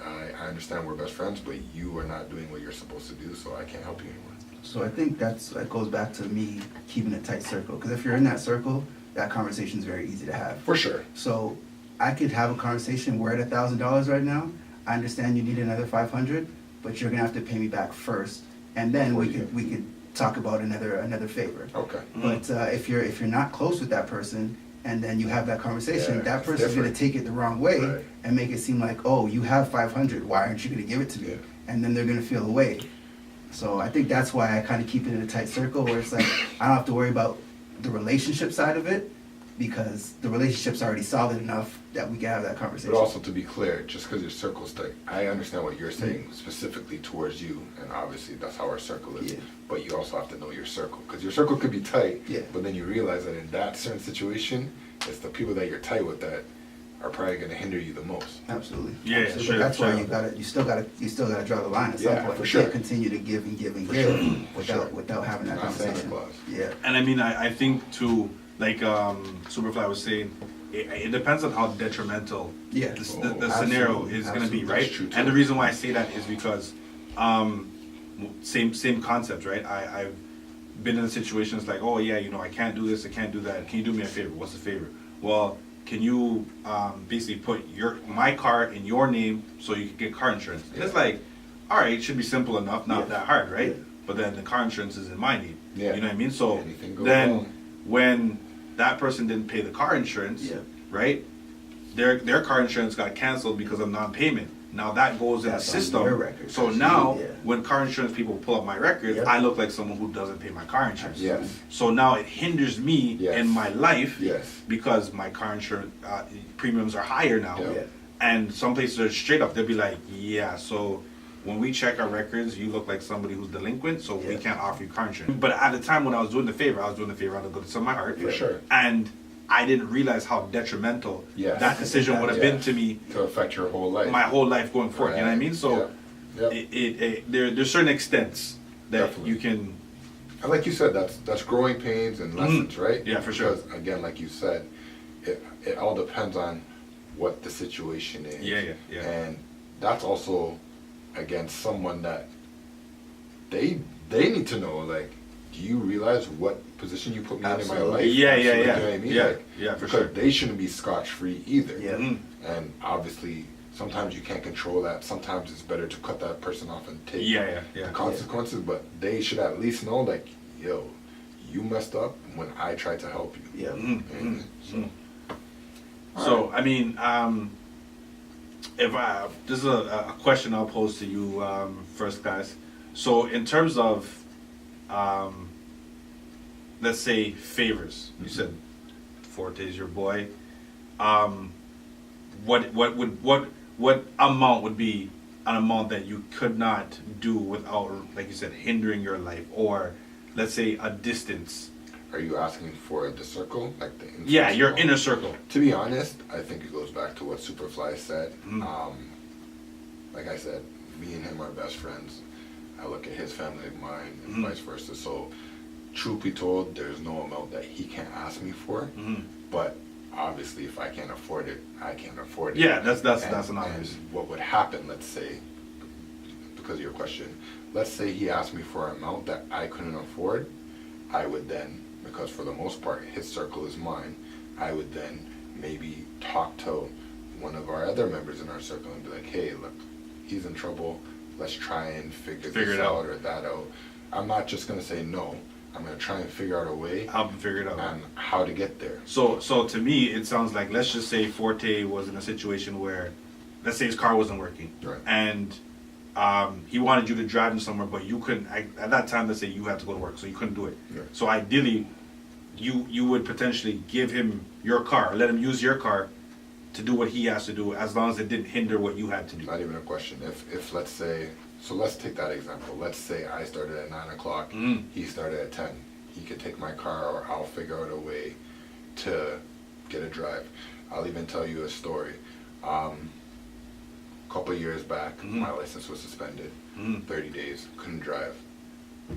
I understand we're best friends, but you are not doing what you're supposed to do, so I can't help you anymore. So I think that goes back to me keeping a tight circle. Because if you're in that circle, that conversation is very easy to have. For sure. So I could have a conversation. We're at $1,000 right now. I understand you need another 500, but you're gonna have to pay me back first, and then we could talk about another favor. Okay. But if you're not close with that person, and then you have that conversation, Yeah, that it's person's gonna different. take it the wrong way Right. and make it seem like, oh, you have 500. Why aren't you gonna give it to me? Yeah. And then they're gonna feel away. So I think that's why I kind of keep it in a tight circle where it's like I don't have to worry about the relationship side of it because the relationship's already solid enough that we can have that conversation. But also, to be clear, just because your circle's tight, I understand what you're saying specifically towards you, and obviously that's how our circle is. Yeah. But you also have to know your circle, because your circle could be tight, Yeah. but then you realize that in that certain situation, it's the people that you're tight with that are probably going to hinder you the most. Absolutely. Yeah, Absolutely. sure, But that's why sure. you still gotta draw the line at some Yeah, point. for You sure. can't continue to give and give and For give sure, for without sure. without having that Not Santa conversation. Claus. Yeah. And I mean, I think too, like Superfly was saying, it depends on how detrimental Yeah. the Oh, scenario absolutely, is going to be, absolutely. right? That's true, too. And the reason why I say that is because same concept, right? I've been in situations like, oh yeah, you know, I can't do this, I can't do that. Can you do me a favor? What's the favor? Well, can you basically put my car in your name so you can get car insurance? And it's like, all right, it should be simple enough, not Yeah. that hard, right? Yeah. But then the car insurance is in my name. Yeah. You know what I mean? So Anything goes then wrong. when that person didn't pay the car insurance, Yeah. right? Their car insurance got canceled because of non-payment. Now that goes in the That's on system. your record. So now Yeah. when car insurance people pull up my records, Yep. I look like someone who doesn't pay my car insurance. Yes. So now it hinders me Yes. in my life Yes. because my car insurance premiums are higher now. Yeah. Yeah. And some places are straight up. They'll be like, yeah, so when we check our records, you look like somebody who's delinquent, so we Yeah. can't offer you car insurance. But at the time when I was doing the favor out of the goodness of my heart. For sure. And I didn't realize how detrimental Yes. that decision would have Yeah. been to me To affect your whole life. my whole life going forward. You know what I mean? So Yeah. there's certain extents that Definitely. you can. And like you said, that's growing pains and lessons, right? Yeah, for sure. Because again, like you said, it all depends on what the situation is. Yeah. And that's also, again, someone that they need to know, like, do you realize what position you put me in my Absolutely. life? Yeah. You know what I mean? Yeah, Like, yeah, for because sure. they shouldn't be scotch-free either. Yeah. Mhm. And obviously, sometimes you can't control that. Sometimes it's better to cut that person off and take Yeah. the consequences, but they should at least know, like, yo, you messed up when I tried to help you. Yeah. Mhm, And mhm, so, mhm. So, I mean, this is a question I'll pose to you first, guys. So, in terms of, let's say, favors, you said Forte's your boy. What amount would be an amount that you could not do without, like you said, hindering your life, or let's say a distance? Are you asking for the circle, like the Yeah, your circle? inner circle. To be honest, I think it goes back to what Superfly said. Like I said, me and him are best friends. I look at his family like mine, and vice versa. So, truth be told, there's no amount that he can't ask me for. But obviously, if I can't afford it, I can't afford it. Yeah, that's an obvious. And what would happen? Let's say, because of your question, let's say he asked me for an amount that I couldn't afford. I would then, because for the most part his circle is mine, I would then maybe talk to one of our other members in our circle and be like, hey, look, he's in trouble. Let's try and figure this out or that out. I'm not just gonna say no. I'm gonna try and figure out a way. Help him figure it out. And how to get there. So to me, it sounds like, let's just say Forte was in a situation where, let's say his car wasn't working, Right. and he wanted you to drive him somewhere, but you couldn't. At that time, let's say you had to go to work, so you couldn't do it. Right. So ideally, you would potentially give him your car, let him use your car to do what he has to do, as long as it didn't hinder what you had to do. Not even a question. If let's say, so let's take that example. Let's say I started at 9 o'clock, he started at 10. He could take my car, or I'll figure out a way to get a drive. I'll even tell you a story. A couple years back, my license was suspended. 30 days, couldn't drive.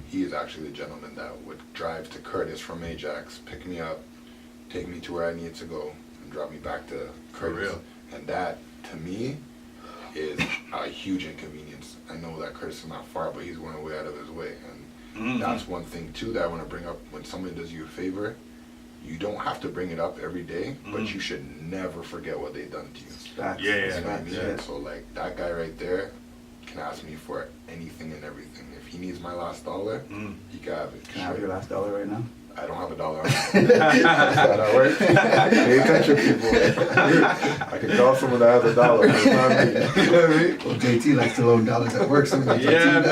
He is actually the gentleman that would drive to Curtis from Ajax, pick me up, take me to where I needed to go, and drop me back to Curtis. real? And that, to me, is a huge inconvenience. I know that Curtis is not far, but he's going way out of his way. And that's one thing, too, that I want to bring up. When somebody does you a favor, you don't have to bring it up every day, but you should never forget what they've done to you. Facts. Yeah, You know what I mean? Yeah. So, like, that guy right there can ask me for anything and everything. If he needs my last dollar, he can have it. Can I have your last dollar right now? I don't have a dollar on me. That's how that works. Pay attention, people. I can call someone that has a dollar, but it's not me. You know what I mean? Well, JT likes to loan dollars at work, so Yeah, man.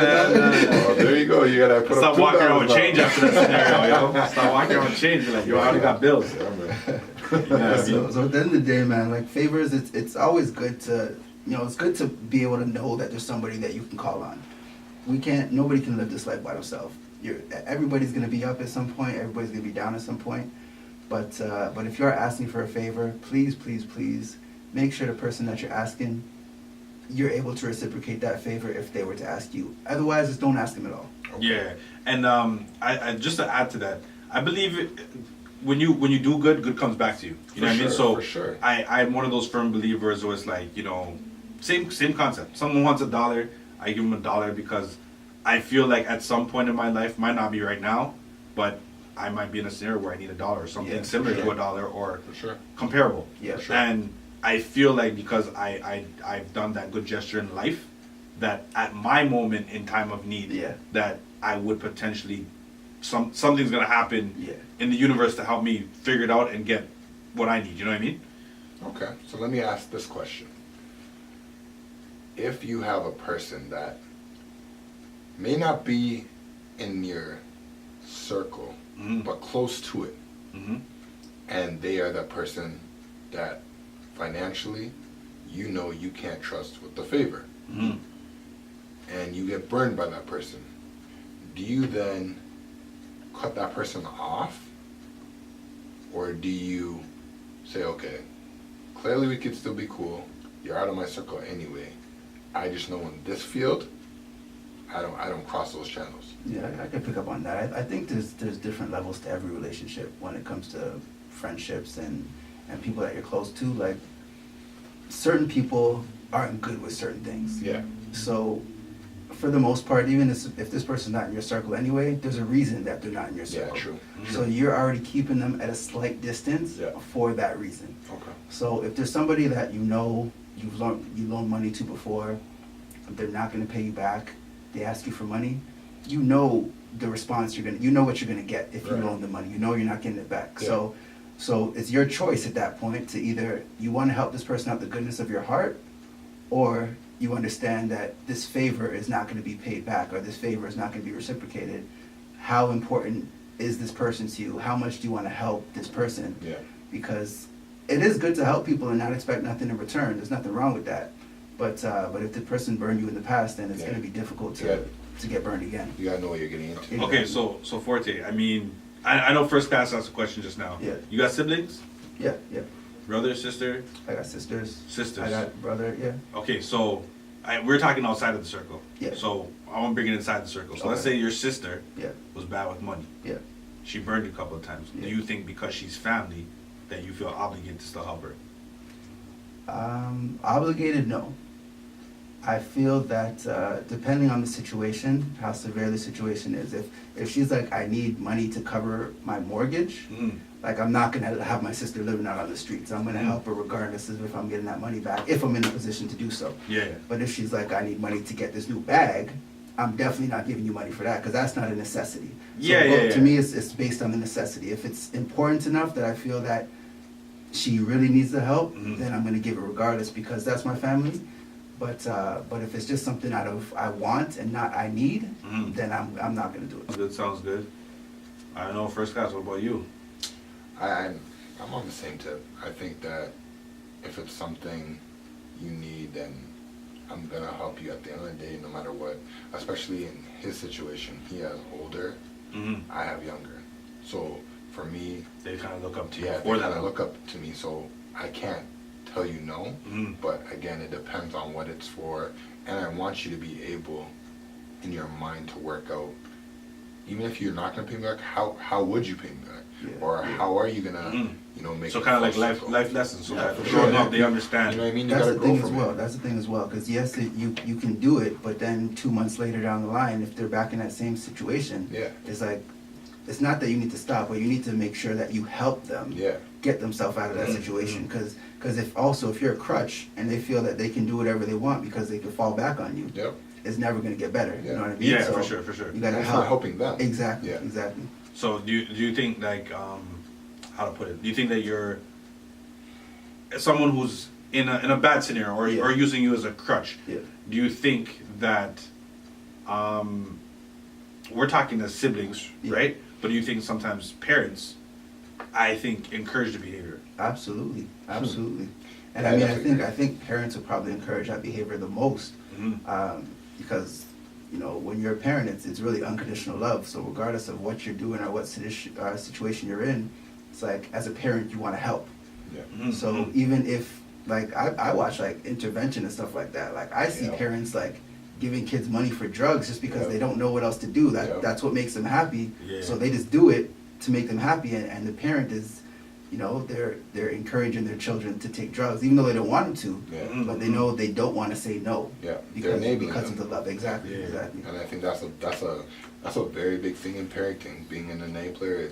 Oh, there you go. You gotta put Stop up walking around with $2 change after that scenario, yo. Stop walking around with change. You're like, yo, I already got bills. Yeah, man. Yeah, So at the end of the day, man, like favors, it's always good to, it's good to be able to know that there's somebody that you can call on. Nobody can live this life by themselves. Everybody's gonna be up at some point. Everybody's gonna be down at some point. But if you're asking for a favor, please, please, please make sure the person that you're asking, you're able to reciprocate that favor if they were to ask you. Otherwise, just don't ask them at all. Yeah, and I just to add to that, I believe when you do good, good comes back to you. You know what I mean? So for sure. I'm one of those firm believers where it's like, same concept. Someone wants $1, I give them $1 because I feel like at some point in my life, might not be right now, but I might be in a scenario where I need $1 or something Yeah, similar sure. to $1 or For sure. comparable. Yeah, sure. And I feel like because I've done that good gesture in life, that at my moment in time of need, Yeah. that I would potentially something's gonna happen Yeah. in the universe to help me figure it out and get what I need. You know what I mean? Okay, so let me ask this question. If you have a person that may not be in your circle, but close to it, and they are that person that financially you can't trust with the favor, and you get burned by that person, do you then cut that person off, or do you say, okay, clearly we could still be cool, you're out of my circle anyway, I just know in this field I don't cross those channels? Yeah, I can pick up on that. I think there's different levels to every relationship when it comes to friendships and people that you're close to. Like, certain people aren't good with certain things. Yeah. So, for the most part, even if this person's not in your circle anyway, there's a reason that they're not in your Yeah, circle. true. So you're already keeping them at a slight distance Yeah. for that reason. Okay. So if there's somebody that you loaned money to before, they're not going to pay you back, they ask you for money, the response what you're gonna get if you Right. loan the money. You're not getting it back. Yeah. So So it's your choice at that point to either you want to help this person out the goodness of your heart, or you understand that this favor is not going to be paid back, or this favor is not going to be reciprocated. How important is this person to you? How much do you want to help this person? Yeah. Because it is good to help people and not expect nothing in return. There's nothing wrong with that. But if the person burned you in the past, then it's Yeah. going to be difficult Yeah. to get burned again. You gotta know what you're getting into. Yeah. Okay, so Forte, I mean, I know First Class asked a question just now. Yeah. You got siblings? Yeah, yeah. Brother, sister? I got sisters. Sisters. I got brother. Yeah. Okay, so we're talking outside of the circle. Yeah. So I want to bring it inside the circle. So let's Okay. say your sister Yeah. was bad with money. Yeah. She burned you a couple of times. Yeah. Do you think because she's family that you feel obligated to still help her? Obligated, no. I feel that depending on the situation, how severe the situation is, if she's like, I need money to cover my mortgage, like I'm not gonna have my sister living out on the streets. I'm gonna help her regardless of if I'm getting that money back, if I'm in a position to do so. Yeah. But if she's like, I need money to get this new bag, I'm definitely not giving you money for that because that's not a necessity. So to me, it's based on the necessity. If it's important enough that I feel that she really needs the help, then I'm going to give it regardless because that's my family. But if it's just something out of I want and not I need, then I'm not going to do it. Good, sounds good. I don't know, First Class, what about you? I'm on the same tip. I think that if it's something you need, then I'm gonna help you at the end of the day, no matter what. Especially in his situation, he has older, I have younger. So for me, They kind of look up to you yeah, for they kind that. of look up to me. So I can't tell you no, but again, it depends on what it's for, and I want you to be able, in your mind, to work out. Even if you're not gonna pay me back, how would you pay me back? Yeah. Or how are you gonna, make So it kind of like full life circle? life lessons, so Yeah, that for growing sure. up they understand. You know what I mean? You That's gotta the grow thing as from well. it. That's the thing as well. Because yes, you can do it, but then 2 months later down the line, if they're back in that same situation, Yeah. it's like it's not that you need to stop, but you need to make sure that you help them Yeah. get themselves out of that situation. Because if you're a crutch and they feel that they can do whatever they want because they can fall back on you, Yep. it's never going to get better. You Yeah. know what I mean? Yeah, So for sure. You got to It's help. not helping them. Exactly. Yeah. Exactly. So do you think like how to put it? Do you think that you're someone who's in a bad scenario or Yeah. or using you as a crutch? Yeah. Do you think that we're talking as siblings, Yeah. right? But do you think sometimes parents, I think, encourage the behavior? Absolutely. Absolutely. And Yeah, I mean, definitely. I think parents would probably encourage that behavior the most. Because when you're a parent, it's really unconditional love. So regardless of what you're doing or what situation you're in, it's like as a parent you want to help. Yeah. So even if like I watch like intervention and stuff like that, like I see Yeah. parents like giving kids money for drugs just because Yeah. they don't know what else to do. Yeah. That's what makes them happy. Yeah. So they just do it to make them happy, and the parent is, they're encouraging their children to take drugs even though they don't want them to. Yeah. But they know they don't want to say no. Yeah. They're enabling because them. of the love. Exactly. Yeah. Exactly. And I think that's a very big thing in parenting. Being an enabler,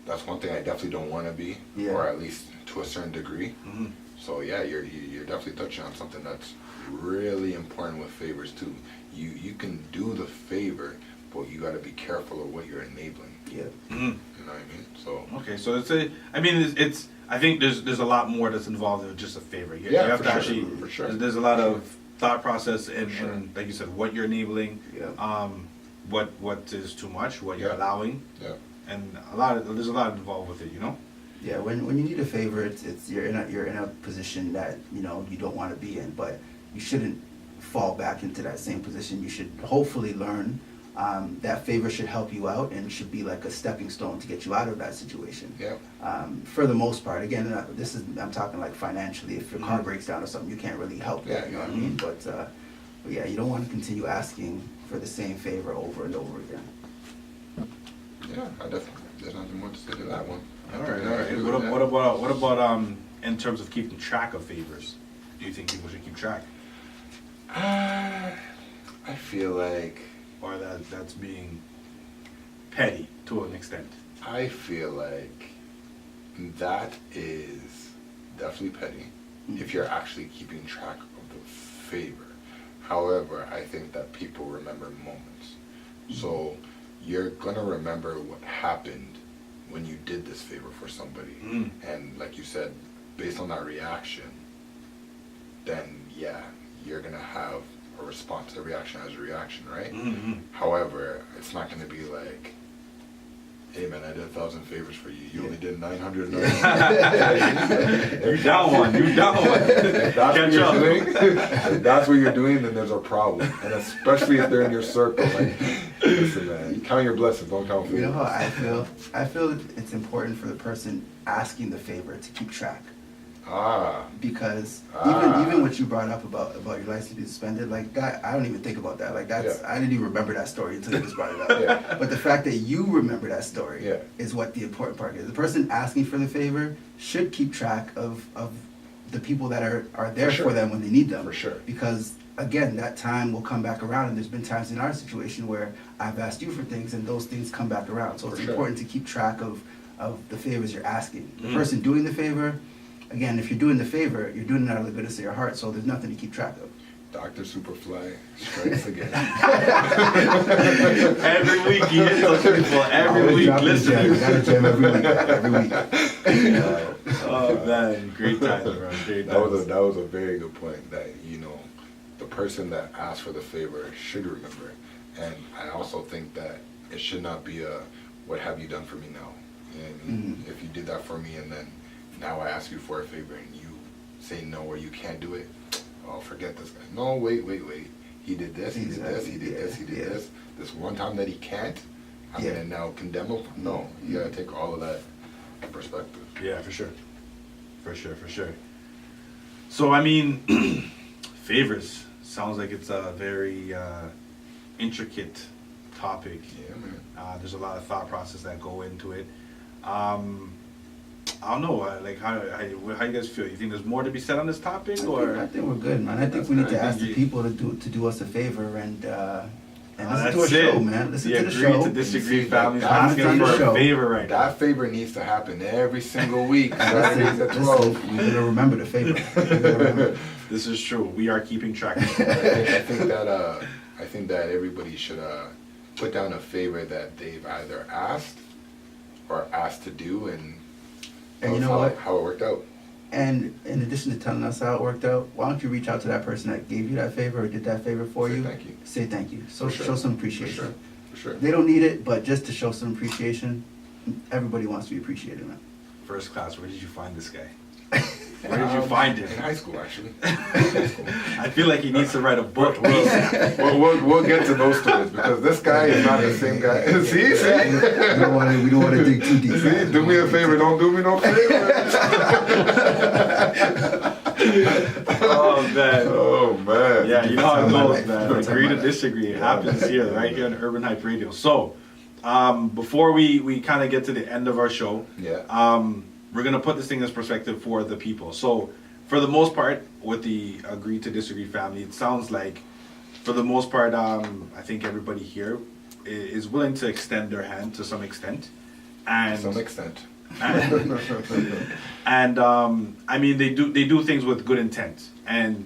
that's one thing I definitely don't want to be, Yeah. or at least to a certain degree. So yeah, you're definitely touching on something that's really important with favors too. You can do the favor, but you got to be careful of what you're enabling. Yeah. You know what I mean? So Okay, so it's I think there's a lot more that's involved than just a favor. You Yeah, have for to sure, actually for sure. there's a lot of thought process and, For sure. and like you said, what you're enabling, Yeah. what is too much, what you're Yeah. allowing, yeah, and there's a lot involved with it, Yeah, when you need a favor, it's you're in a position that you don't want to be in, but you shouldn't fall back into that same position. You should hopefully learn that favor should help you out and should be like a stepping stone to get you out of that situation. yeah, For the most part, again, I'm talking like financially. If your car breaks down or something, you can't really help that. Yeah, You know what I yeah. mean? But yeah, you don't want to continue asking for the same favor over and over again. yeah. I definitely, there's nothing more to say to that one. I All think right, I all right. agree with that. What about in terms of keeping track of favors? Do you think people should keep track, I feel like or that's being petty to an extent? I feel like that is definitely petty if you're actually keeping track of the favor. However, I think that people remember moments. So you're gonna remember what happened when you did this favor for somebody. Mm. And like you said, based on that reaction, then yeah, you're gonna have a response. A reaction has a reaction, right? Mm-hmm. However, it's not gonna be like, hey man, I did 1,000 favors for you. You only did 900. You down one. You down one. If that's what Catch you're up. doing, if that's what you're doing, then there's a problem. And especially if they're in your circle. Like, listen, man, count your blessings, don't count You know favors. how I feel? I feel it's important for the person asking the favor to keep track. Ah, Because Ah. even what you brought up about your license being suspended, like that, I don't even think about that. Like that's Yeah. I didn't even remember that story until you just brought it up. Yeah. But the fact that you remember that story Yeah. is what the important part is. The person asking for the favor should keep track of the people that are there For sure. for them when they need them. For sure. Because again, that time will come back around, and there's been times in our situation where I've asked you for things, and those things come back around. So For it's sure. important to keep track of the favors you're asking. The Mm. person doing the favor. Again, if you're doing the favor, you're doing it out of the goodness of your heart, so there's nothing to keep track of. Dr. Superfly strikes again. Every week he hits those people. Every Always week, dropping listen. gems. Gotta gem every week. Every week. Oh man, great times, bro. Great times. That was a very good point. That the person that asked for the favor should remember, and I also think that it should not be a "What have you done for me now?" And Mhm. if you did that for me, and then now I ask you for a favor, and you say no or you can't do it, oh, forget this guy. No, wait. He did this. He did this. He did this. He did this. This one time that he can't, I'm gonna now condemn him. No, you gotta take all of that in perspective. Yeah, for sure. For sure. So, I mean, favors. Sounds like it's a very intricate topic. Yeah, man. There's a lot of thought process that go into it. I don't know, like how you guys feel? You think there's more to be said on this topic, I or? think we're good, man. I think we need to ask the people to do us a favor and listen to a That's show, it. man. Listen The to the agree show. to disagree See, families that- asking that's for the a show. favor right now. That favor needs to happen every single week. Saturdays at 12. Listen, we're gonna remember the favor. We're gonna remember. This is true. We are keeping track. I think that everybody should put down a favor that they've either asked or asked to do, and And you tell know us what? how it worked out. And in addition to telling us how it worked out, why don't you reach out to that person that gave you that favor or did that favor for Say you? thank you. Say thank you. So For sure. show some For appreciation. sure. For sure. They don't need it, but just to show some appreciation, everybody wants to be appreciated, man. First class, where did you find this guy? Where did you find In him? high school, actually. I feel like he needs to write a book. We'll get to those stories because this guy is not the same guy. See? We don't want to dig too deep. See? Do me a favor, don't do me no favor. Oh man. Oh man. Yeah, you know how it Time of my goes, life. man. Time Agree of to my life. disagree. It happens here, right here on Urban Hype Radio. So, before we kind of get to the end of our show, Yeah. we're gonna put this thing in perspective for the people. So, for the most part, with the agree to disagree family, it sounds like, for the most part, I think everybody here is willing to extend their hand to some extent, and To some extent. and I mean they do things with good intent, and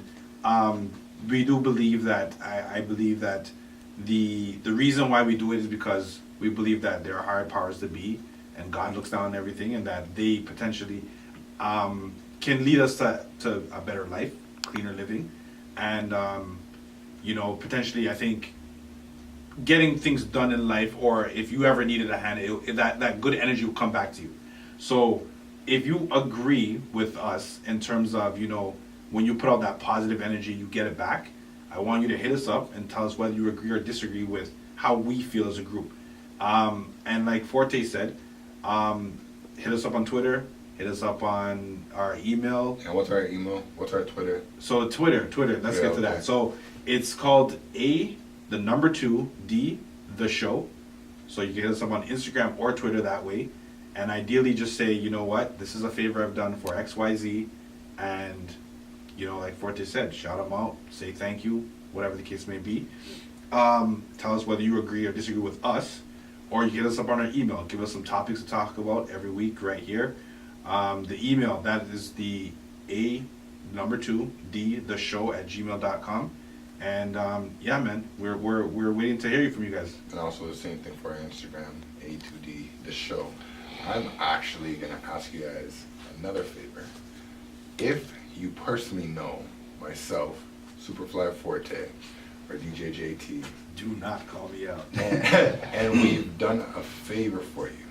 we do believe that I believe that the reason why we do it is because we believe that there are higher powers to be, and God looks down on everything, and that they potentially can lead us to a better life, cleaner living, and potentially I think getting things done in life, or if you ever needed a hand, that good energy will come back to you. So if you agree with us in terms of, when you put out that positive energy, you get it back, I want you to hit us up and tell us whether you agree or disagree with how we feel as a group. And like Forte said, hit us up on Twitter, hit us up on our email. And what's our email? What's our Twitter? So Twitter, let's Yeah, get to that. okay. So it's called A2D, the show. So you can hit us up on Instagram or Twitter that way. And ideally just say, you know what, this is a favor I've done for XYZ. And, like Forte said, shout them out, say thank you, whatever the case may be. Tell us whether you agree or disagree with us. Or you hit us up on our email. Give us some topics to talk about every week right here. The email, that is the A2D, the show @gmail.com. And yeah, man, we're waiting to hear you from you guys. And also the same thing for our Instagram, A2D, the show. I'm actually gonna ask you guys another favor. If you personally know myself, Superfly Forte, or DJ JT, Do not call me out. and we've done a favor for you,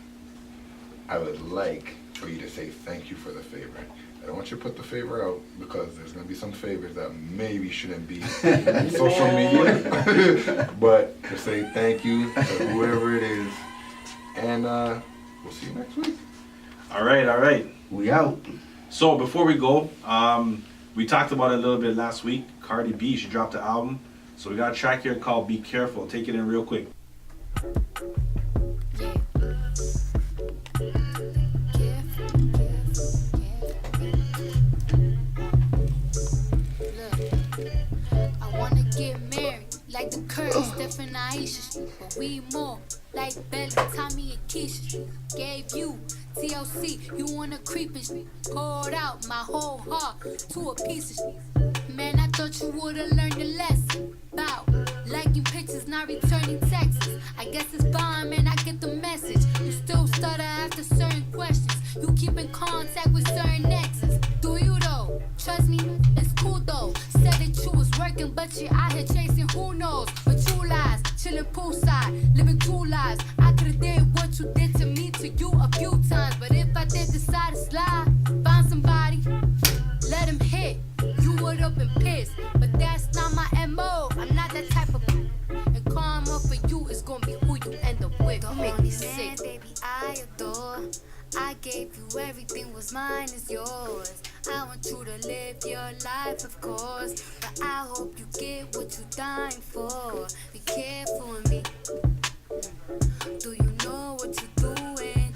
I would like for you to say thank you for the favor. I don't want you to put the favor out because there's going to be some favors that maybe shouldn't be in social media. But to say thank you to whoever it is. And we'll see you next week. All right. We out. So before we go, we talked about it a little bit last week. Cardi B, she dropped an album. So we got a track here called Be Careful. Take it in real quick. I wanna get married like the Curtis, Steph and Aisha, but we more like Belly, Tommy and Keisha. Gave you TLC, you wanna creep and poured out my whole heart to a piece of shit. Man, I thought you would've learned a lesson about liking pictures, not returning texts. I guess it's fine, man, I get the message. You still stutter after certain questions. You keep in contact with certain exes. Do you though? Trust me, it's cool though. Said that you was working, but you out here chasing who knows. But you lies, chilling poolside, living two lives. I could've did what you did to me, to you a few times. But if I did decide to slide, find somebody, let him hit. You would've been pissed, but that's not my MO. I'm not that type of and karma for you is gonna be who you end up with. Don't make me sick. Baby, I adore. I gave you everything, was mine is yours. I want you to live your life, of course, but I hope you get what you're dying for. Be careful with me. Do you know what you're doing?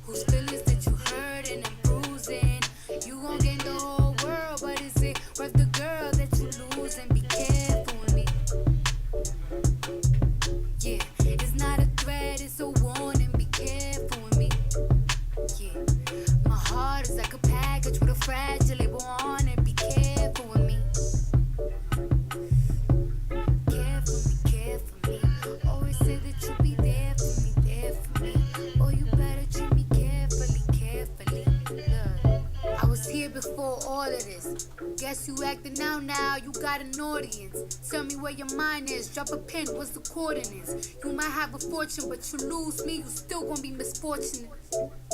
Whose feelings that you hurting and bruising? You gon' gain the whole world, but is it worth the girl that you losing? Be careful with me. Yeah, it's not a threat, it's a warning. Be careful with me. Yeah, my heart is like a package with a fragile label on it. Be careful with me. Careful me. Always say that you'll be there for me. Oh, you better treat me carefully. Look, I was here before all of this. Guess you acting out now, you got an audience. Tell me where your mind is, drop a pin, what's the coordinates? You might have a fortune, but you lose me, you still gonna be misfortunate.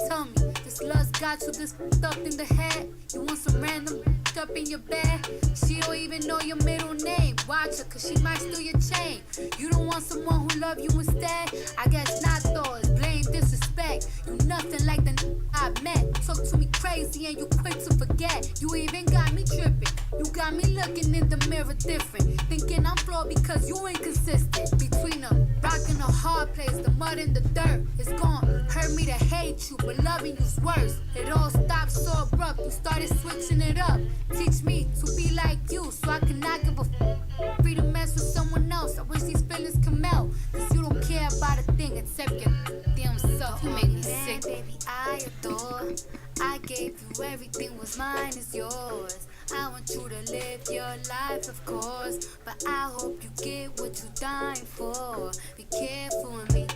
Tell me, this lust got you this up in the head? You want some random up in your bed? She don't even know your middle name. Watch her, cause she might steal your chain. You don't want someone who love you instead? I guess not though, it's blame, disrespect. You nothing like the I met. Talk to me crazy and you quick to forget. You even got me tripping. You got me looking in the mirror different. Thinking I'm flawed because you inconsistent. Between a rock and a hard place, the mud and the dirt. It's gonna hurt me to hate you, but loving you's worse. It all stopped so abrupt, you started switching it up. Teach me to be like you, so I cannot give a free to mess with someone else. I wish these feelings come out, cause you don't care about a thing except your damn self. You make me sick. Baby, I adore. I gave you everything, was mine is yours. I want you to live your life, of course, but I hope you get what you're dying for. Be careful with me.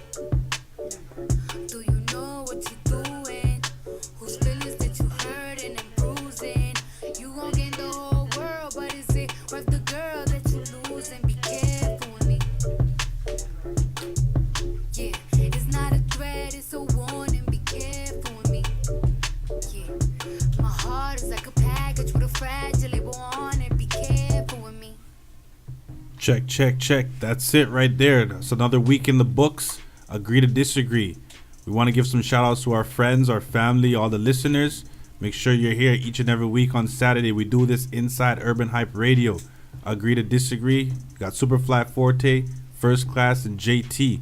Do you know what you're doing? Whose feelings that you hurting and bruising? You gon' gain the whole world, but is it worth the girl that you losing? Be careful with me. Yeah, it's not a threat, it's a warning. Be careful with me. Yeah, my heart is like a package with a fragile label on it. Be careful with me. Check. That's it right there. That's another week in the books. Agree to disagree. We want to give some shout outs to our friends, our family, all the listeners. Make sure you're here each and every week on Saturday. We do this inside Urban Hype Radio. Agree to disagree. We got Superfly Forte, First Class, and JT.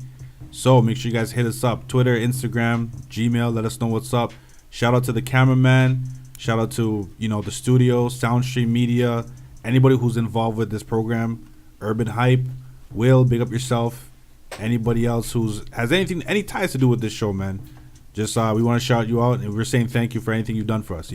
So make sure you guys hit us up. Twitter, Instagram, Gmail. Let us know what's up. Shout out to the cameraman. Shout out to, the studio, Soundstream Media, anybody who's involved with this program. Urban Hype. Will, big up yourself. Anybody else who's has any ties to do with this show, man. Just we want to shout you out, and we're saying thank you for anything you've done for us,